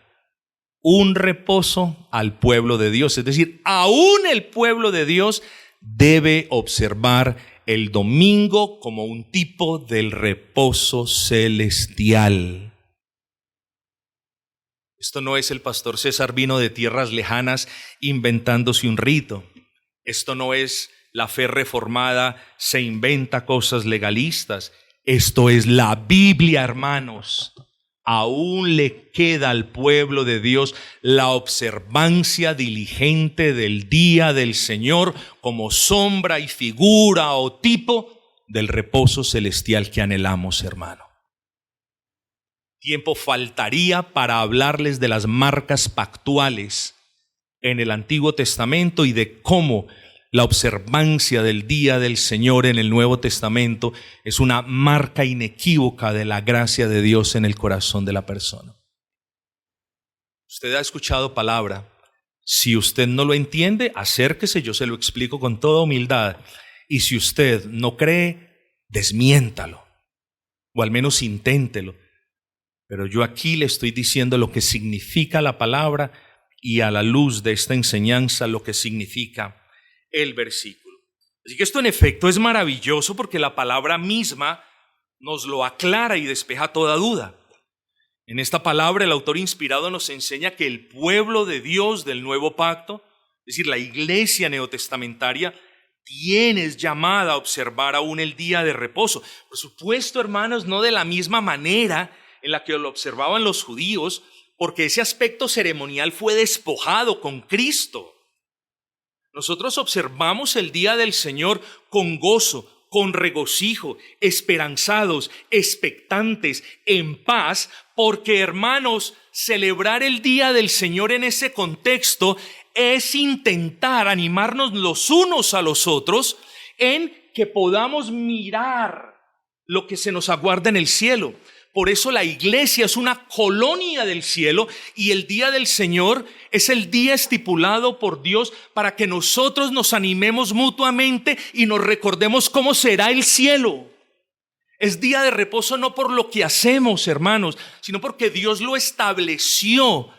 un reposo al pueblo de Dios. Es decir, aún el pueblo de Dios debe observar el domingo como un tipo del reposo celestial. Esto no es el pastor César vino de tierras lejanas inventándose un rito. Esto no es la fe reformada, se inventa cosas legalistas. Esto es la Biblia, hermanos. Aún le queda al pueblo de Dios la observancia diligente del día del Señor como sombra y figura o tipo del reposo celestial que anhelamos, hermano. Tiempo faltaría para hablarles de las marcas pactuales en el Antiguo Testamento y de cómo la observancia del día del Señor en el Nuevo Testamento es una marca inequívoca de la gracia de Dios en el corazón de la persona. Usted ha escuchado palabra. Si usted no lo entiende, acérquese, yo se lo explico con toda humildad. Y si usted no cree, desmiéntalo, o al menos inténtelo. Pero yo aquí le estoy diciendo lo que significa la palabra y a la luz de esta enseñanza lo que significa el versículo. Así que esto en efecto es maravilloso porque la palabra misma nos lo aclara y despeja toda duda. En esta palabra el autor inspirado nos enseña que el pueblo de Dios del nuevo pacto, es decir, la iglesia neotestamentaria, es llamada a observar aún el día de reposo. Por supuesto, hermanos, no de la misma manera en la que lo observaban los judíos, porque ese aspecto ceremonial fue despojado con Cristo. Nosotros observamos el día del Señor con gozo, con regocijo, esperanzados, expectantes, en paz, porque, hermanos, celebrar el día del Señor en ese contexto es intentar animarnos los unos a los otros en que podamos mirar lo que se nos aguarda en el cielo. Por eso la iglesia es una colonia del cielo y el día del Señor es el día estipulado por Dios para que nosotros nos animemos mutuamente y nos recordemos cómo será el cielo. Es día de reposo no por lo que hacemos, hermanos, sino porque Dios lo estableció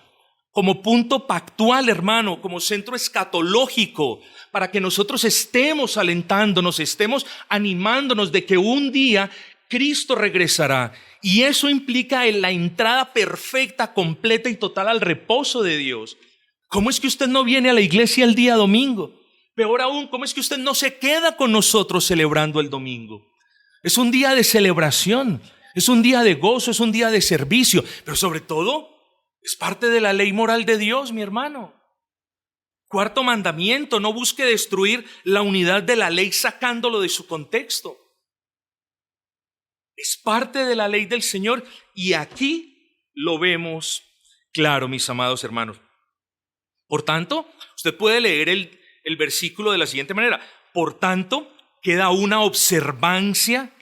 como punto pactual, hermano, como centro escatológico, para que nosotros estemos alentándonos, estemos animándonos de que un día Cristo regresará. Y eso implica en la entrada perfecta, completa y total al reposo de Dios. ¿Cómo es que usted no viene a la iglesia el día domingo? Peor aún, ¿cómo es que usted no se queda con nosotros celebrando el domingo? Es un día de celebración, es un día de gozo, es un día de servicio, pero sobre todo es parte de la ley moral de Dios, mi hermano. Cuarto mandamiento: no busque destruir la unidad de la ley sacándolo de su contexto. Es parte de la ley del Señor y aquí lo vemos claro, mis amados hermanos. Por tanto, usted puede leer el versículo de la siguiente manera: por tanto, queda una observancia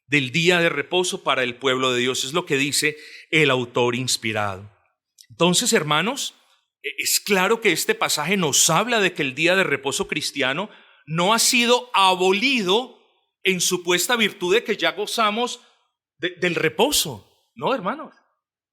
del día de reposo para el pueblo de Dios. Es lo que dice el autor inspirado. Entonces, hermanos, es claro que este pasaje nos habla de que el día de reposo cristiano no ha sido abolido en supuesta virtud de que ya gozamos del reposo. No, hermanos.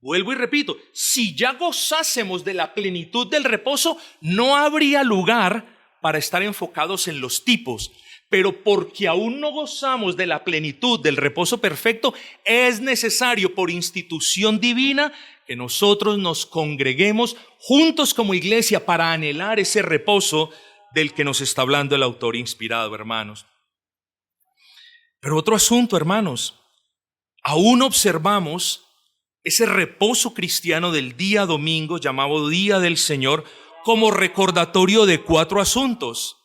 Vuelvo y repito, si ya gozásemos de la plenitud del reposo, no habría lugar para estar enfocados en los tipos. Pero porque aún no gozamos de la plenitud del reposo perfecto, es necesario por institución divina que nosotros nos congreguemos juntos como iglesia para anhelar ese reposo del que nos está hablando el autor inspirado, hermanos. Pero otro asunto, hermanos, aún observamos ese reposo cristiano del día domingo, llamado Día del Señor, como recordatorio de 4 asuntos.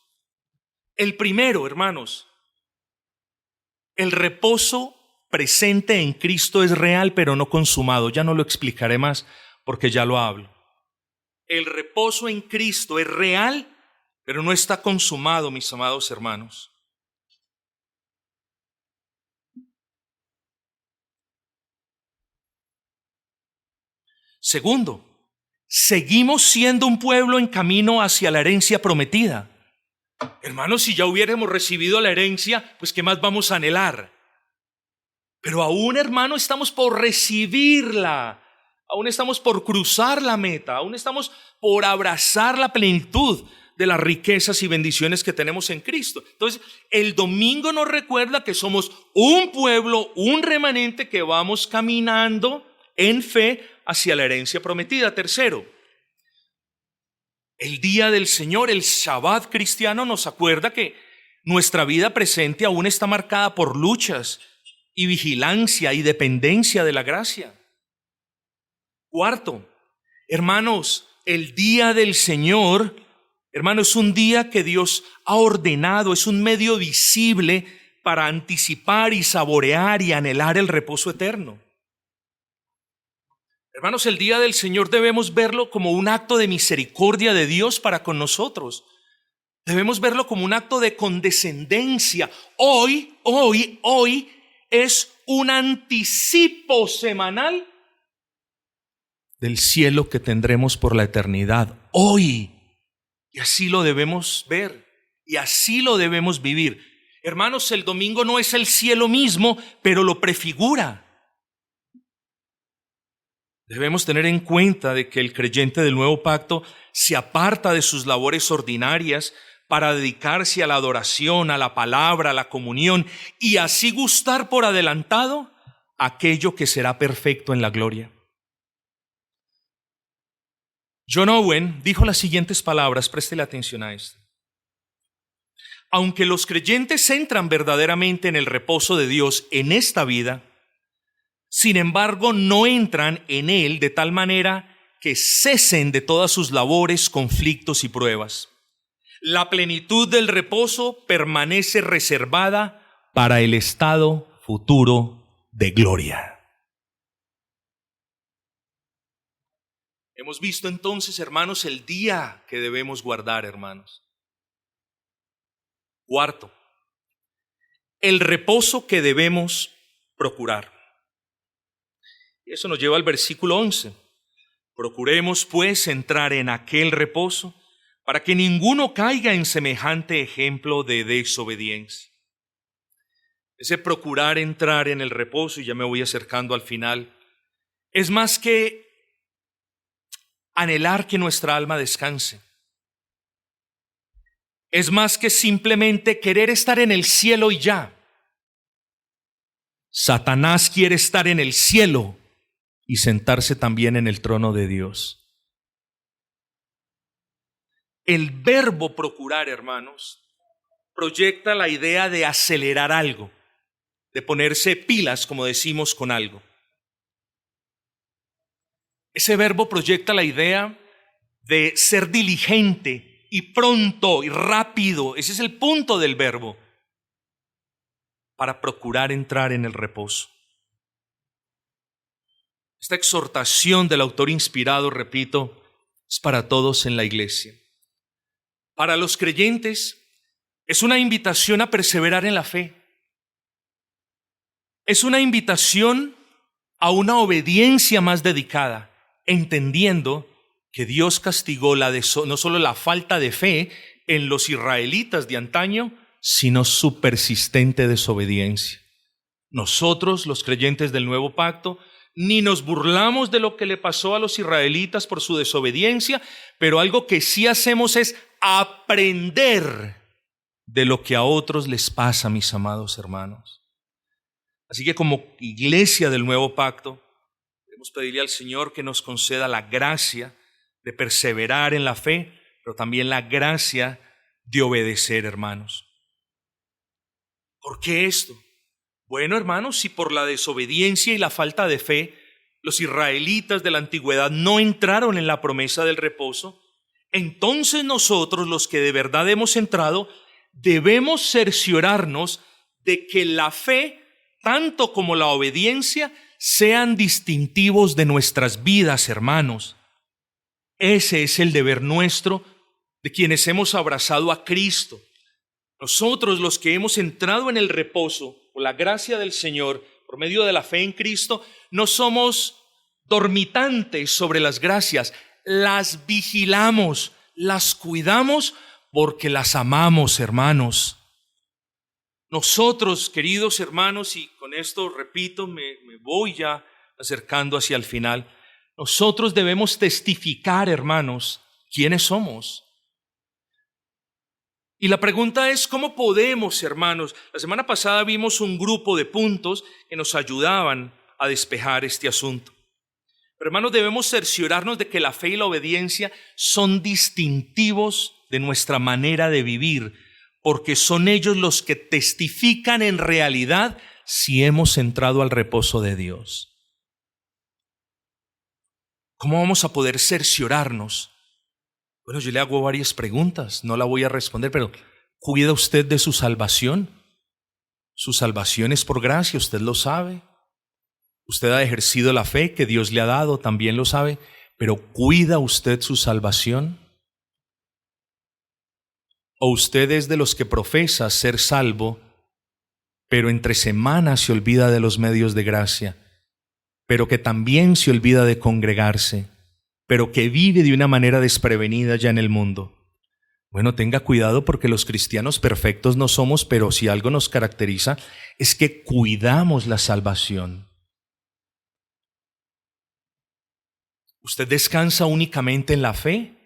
El primero, hermanos, el reposo presente en Cristo es real, pero no consumado. Ya no lo explicaré más porque ya lo hablo. El reposo en Cristo es real, pero no está consumado, mis amados hermanos. Segundo, seguimos siendo un pueblo en camino hacia la herencia prometida. Hermanos, si ya hubiéramos recibido la herencia, pues ¿qué más vamos a anhelar? Pero aún, hermano, estamos por recibirla, aún estamos por cruzar la meta, aún estamos por abrazar la plenitud de las riquezas y bendiciones que tenemos en Cristo. Entonces, el domingo nos recuerda que somos un pueblo, un remanente que vamos caminando en fe hacia la herencia prometida. Tercero, el día del Señor, el Shabbat cristiano, nos acuerda que nuestra vida presente aún está marcada por luchas y vigilancia y dependencia de la gracia. Cuarto, hermanos, el día del Señor, hermanos, es un día que Dios ha ordenado, es un medio visible para anticipar y saborear y anhelar el reposo eterno. Hermanos, el día del Señor debemos verlo como un acto de misericordia de Dios para con nosotros. Debemos verlo como un acto de condescendencia. Hoy es un anticipo semanal del cielo que tendremos por la eternidad. Hoy. Y así lo debemos ver. Y así lo debemos vivir. Hermanos, el domingo no es el cielo mismo, pero lo prefigura. Debemos tener en cuenta de que el creyente del nuevo pacto se aparta de sus labores ordinarias para dedicarse a la adoración, a la palabra, a la comunión y así gustar por adelantado aquello que será perfecto en la gloria. John Owen dijo las siguientes palabras, préstele atención a esto. Aunque los creyentes entran verdaderamente en el reposo de Dios en esta vida, sin embargo, no entran en él de tal manera que cesen de todas sus labores, conflictos y pruebas. La plenitud del reposo permanece reservada para el estado futuro de gloria. Hemos visto entonces, hermanos, el día que debemos guardar, hermanos. Cuarto, el reposo que debemos procurar. Y eso nos lleva al versículo 11. Procuremos pues entrar en aquel reposo para que ninguno caiga en semejante ejemplo de desobediencia. Ese procurar entrar en el reposo, y ya me voy acercando al final, es más que anhelar que nuestra alma descanse. Es más que simplemente querer estar en el cielo y ya. Satanás quiere estar en el cielo y sentarse también en el trono de Dios. El verbo procurar, hermanos, proyecta la idea de acelerar algo, de ponerse pilas, como decimos, con algo. Ese verbo proyecta la idea de ser diligente y pronto y rápido. Ese es el punto del verbo, para procurar entrar en el reposo. Esta exhortación del autor inspirado, repito, es para todos en la iglesia. Para los creyentes es una invitación a perseverar en la fe. Es una invitación a una obediencia más dedicada, entendiendo que Dios castigó no solo la falta de fe en los israelitas de antaño, sino su persistente desobediencia. Nosotros, los creyentes del nuevo pacto, ni nos burlamos de lo que le pasó a los israelitas por su desobediencia, pero algo que sí hacemos es aprender de lo que a otros les pasa, mis amados hermanos. Así que como iglesia del nuevo pacto, debemos pedirle al Señor que nos conceda la gracia de perseverar en la fe, pero también la gracia de obedecer, hermanos. ¿Por qué esto? Bueno, hermanos, si por la desobediencia y la falta de fe los israelitas de la antigüedad no entraron en la promesa del reposo, entonces nosotros, los que de verdad hemos entrado, debemos cerciorarnos de que la fe, tanto como la obediencia, sean distintivos de nuestras vidas, hermanos. Ese es el deber nuestro de quienes hemos abrazado a Cristo. Nosotros, los que hemos entrado en el reposo por la gracia del Señor, por medio de la fe en Cristo, no somos dormitantes sobre las gracias, las vigilamos, las cuidamos porque las amamos, hermanos. Nosotros, queridos hermanos, y con esto repito, me voy ya acercando hacia el final, nosotros debemos testificar, hermanos, quiénes somos. Y la pregunta es, ¿cómo podemos, hermanos? La semana pasada vimos un grupo de puntos que nos ayudaban a despejar este asunto. Pero, hermanos, debemos cerciorarnos de que la fe y la obediencia son distintivos de nuestra manera de vivir, porque son ellos los que testifican en realidad si hemos entrado al reposo de Dios. ¿Cómo vamos a poder cerciorarnos? Bueno, yo le hago varias preguntas, no la voy a responder, pero ¿cuida usted de su salvación? Su salvación es por gracia, usted lo sabe. Usted ha ejercido la fe que Dios le ha dado, también lo sabe, pero ¿cuida usted su salvación? ¿O usted es de los que profesa ser salvo, pero entre semanas se olvida de los medios de gracia, pero que también se olvida de congregarse, pero que vive de una manera desprevenida ya en el mundo? Bueno, tenga cuidado porque los cristianos perfectos no somos, pero si algo nos caracteriza es que cuidamos la salvación. ¿Usted descansa únicamente en la fe?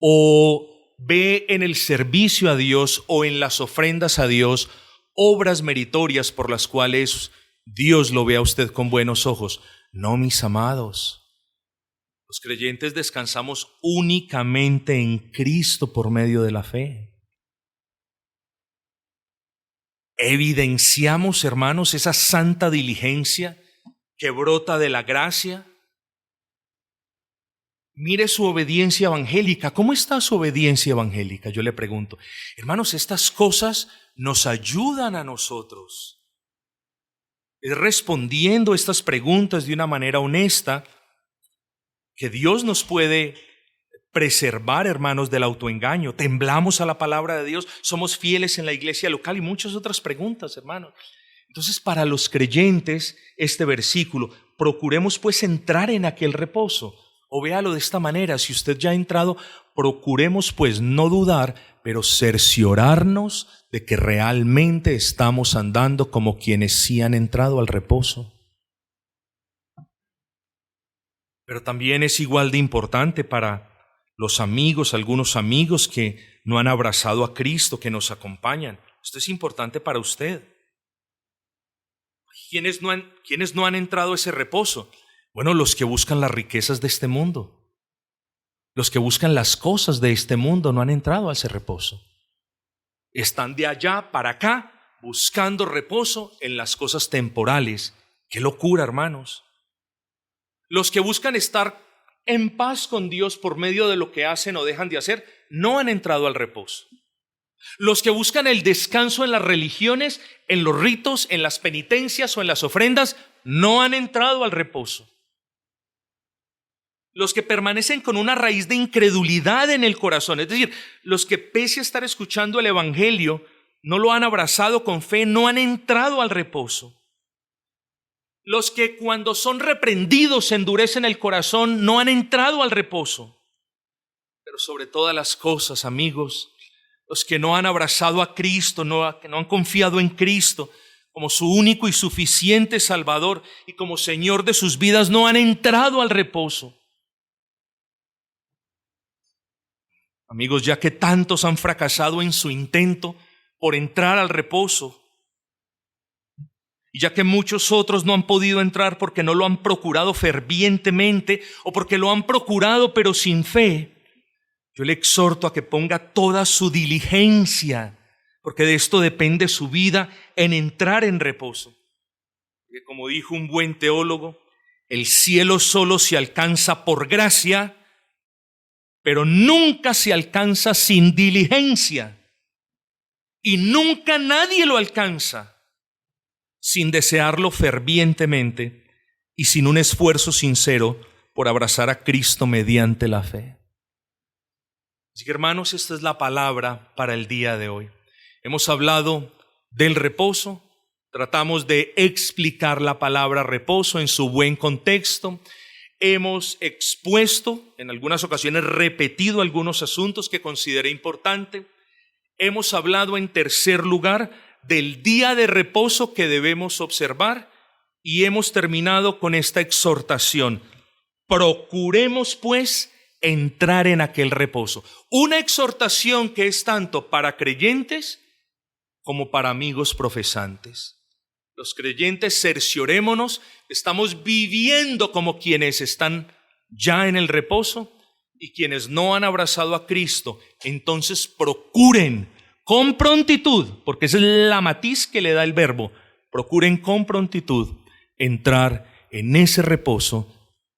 ¿O ve en el servicio a Dios o en las ofrendas a Dios obras meritorias por las cuales Dios lo ve a usted con buenos ojos? No, mis amados. Los creyentes descansamos únicamente en Cristo por medio de la fe. Evidenciamos, hermanos, esa santa diligencia que brota de la gracia. Mire su obediencia evangélica. ¿Cómo está su obediencia evangélica? Yo le pregunto. Hermanos, estas cosas nos ayudan a nosotros. Es respondiendo estas preguntas de una manera honesta que Dios nos puede preservar, hermanos, del autoengaño. Temblamos a la palabra de Dios, somos fieles en la iglesia local y muchas otras preguntas, hermanos. Entonces, para los creyentes, este versículo, procuremos pues entrar en aquel reposo. O véalo de esta manera, si usted ya ha entrado, procuremos pues no dudar, pero cerciorarnos de que realmente estamos andando como quienes sí han entrado al reposo. Pero también es igual de importante para los amigos, algunos amigos que no han abrazado a Cristo, que nos acompañan. Esto es importante para usted. ¿Quiénes no han entrado a ese reposo? Bueno, los que buscan las riquezas de este mundo. Los que buscan las cosas de este mundo no han entrado a ese reposo. Están de allá para acá buscando reposo en las cosas temporales. ¡Qué locura, hermanos! Los que buscan estar en paz con Dios por medio de lo que hacen o dejan de hacer, no han entrado al reposo. Los que buscan el descanso en las religiones, en los ritos, en las penitencias o en las ofrendas, no han entrado al reposo. Los que permanecen con una raíz de incredulidad en el corazón, es decir, los que pese a estar escuchando el Evangelio, no lo han abrazado con fe, no han entrado al reposo. Los que cuando son reprendidos endurecen el corazón, no han entrado al reposo. Pero sobre todas las cosas, amigos, los que no han abrazado a Cristo, que no han confiado en Cristo como su único y suficiente Salvador y como Señor de sus vidas, no han entrado al reposo. Amigos, ya que tantos han fracasado en su intento por entrar al reposo, y ya que muchos otros no han podido entrar porque no lo han procurado fervientemente o porque lo han procurado pero sin fe, yo le exhorto a que ponga toda su diligencia, porque de esto depende su vida, en entrar en reposo. Porque como dijo un buen teólogo, el cielo solo se alcanza por gracia, pero nunca se alcanza sin diligencia. Y nunca nadie lo alcanza sin desearlo fervientemente y sin un esfuerzo sincero por abrazar a Cristo mediante la fe. Así que, hermanos, esta es la palabra para el día de hoy. Hemos hablado del reposo, tratamos de explicar la palabra reposo en su buen contexto. Hemos expuesto, en algunas ocasiones repetido algunos asuntos que consideré importante. Hemos hablado en tercer lugar del día de reposo que debemos observar y hemos terminado con esta exhortación. Procuremos pues entrar en aquel reposo. Una exhortación que es tanto para creyentes como para amigos profesantes. Los creyentes cerciorémonos, estamos viviendo como quienes están ya en el reposo y quienes no han abrazado a Cristo, entonces procuren con prontitud, porque esa es la matiz que le da el verbo, procuren con prontitud entrar en ese reposo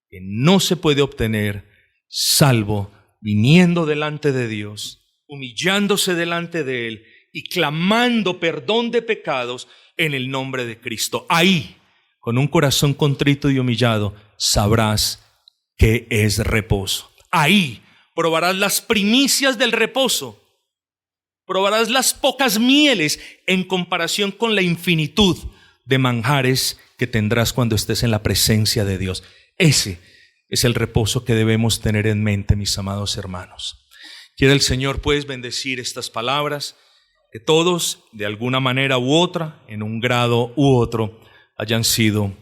que no se puede obtener salvo viniendo delante de Dios, humillándose delante de Él y clamando perdón de pecados en el nombre de Cristo. Ahí, con un corazón contrito y humillado, sabrás qué es reposo. Ahí probarás las primicias del reposo. Probarás las pocas mieles en comparación con la infinitud de manjares que tendrás cuando estés en la presencia de Dios. Ese es el reposo que debemos tener en mente, mis amados hermanos. Quiera el Señor pues bendecir estas palabras, que todos de alguna manera u otra, en un grado u otro, hayan sido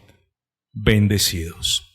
bendecidos.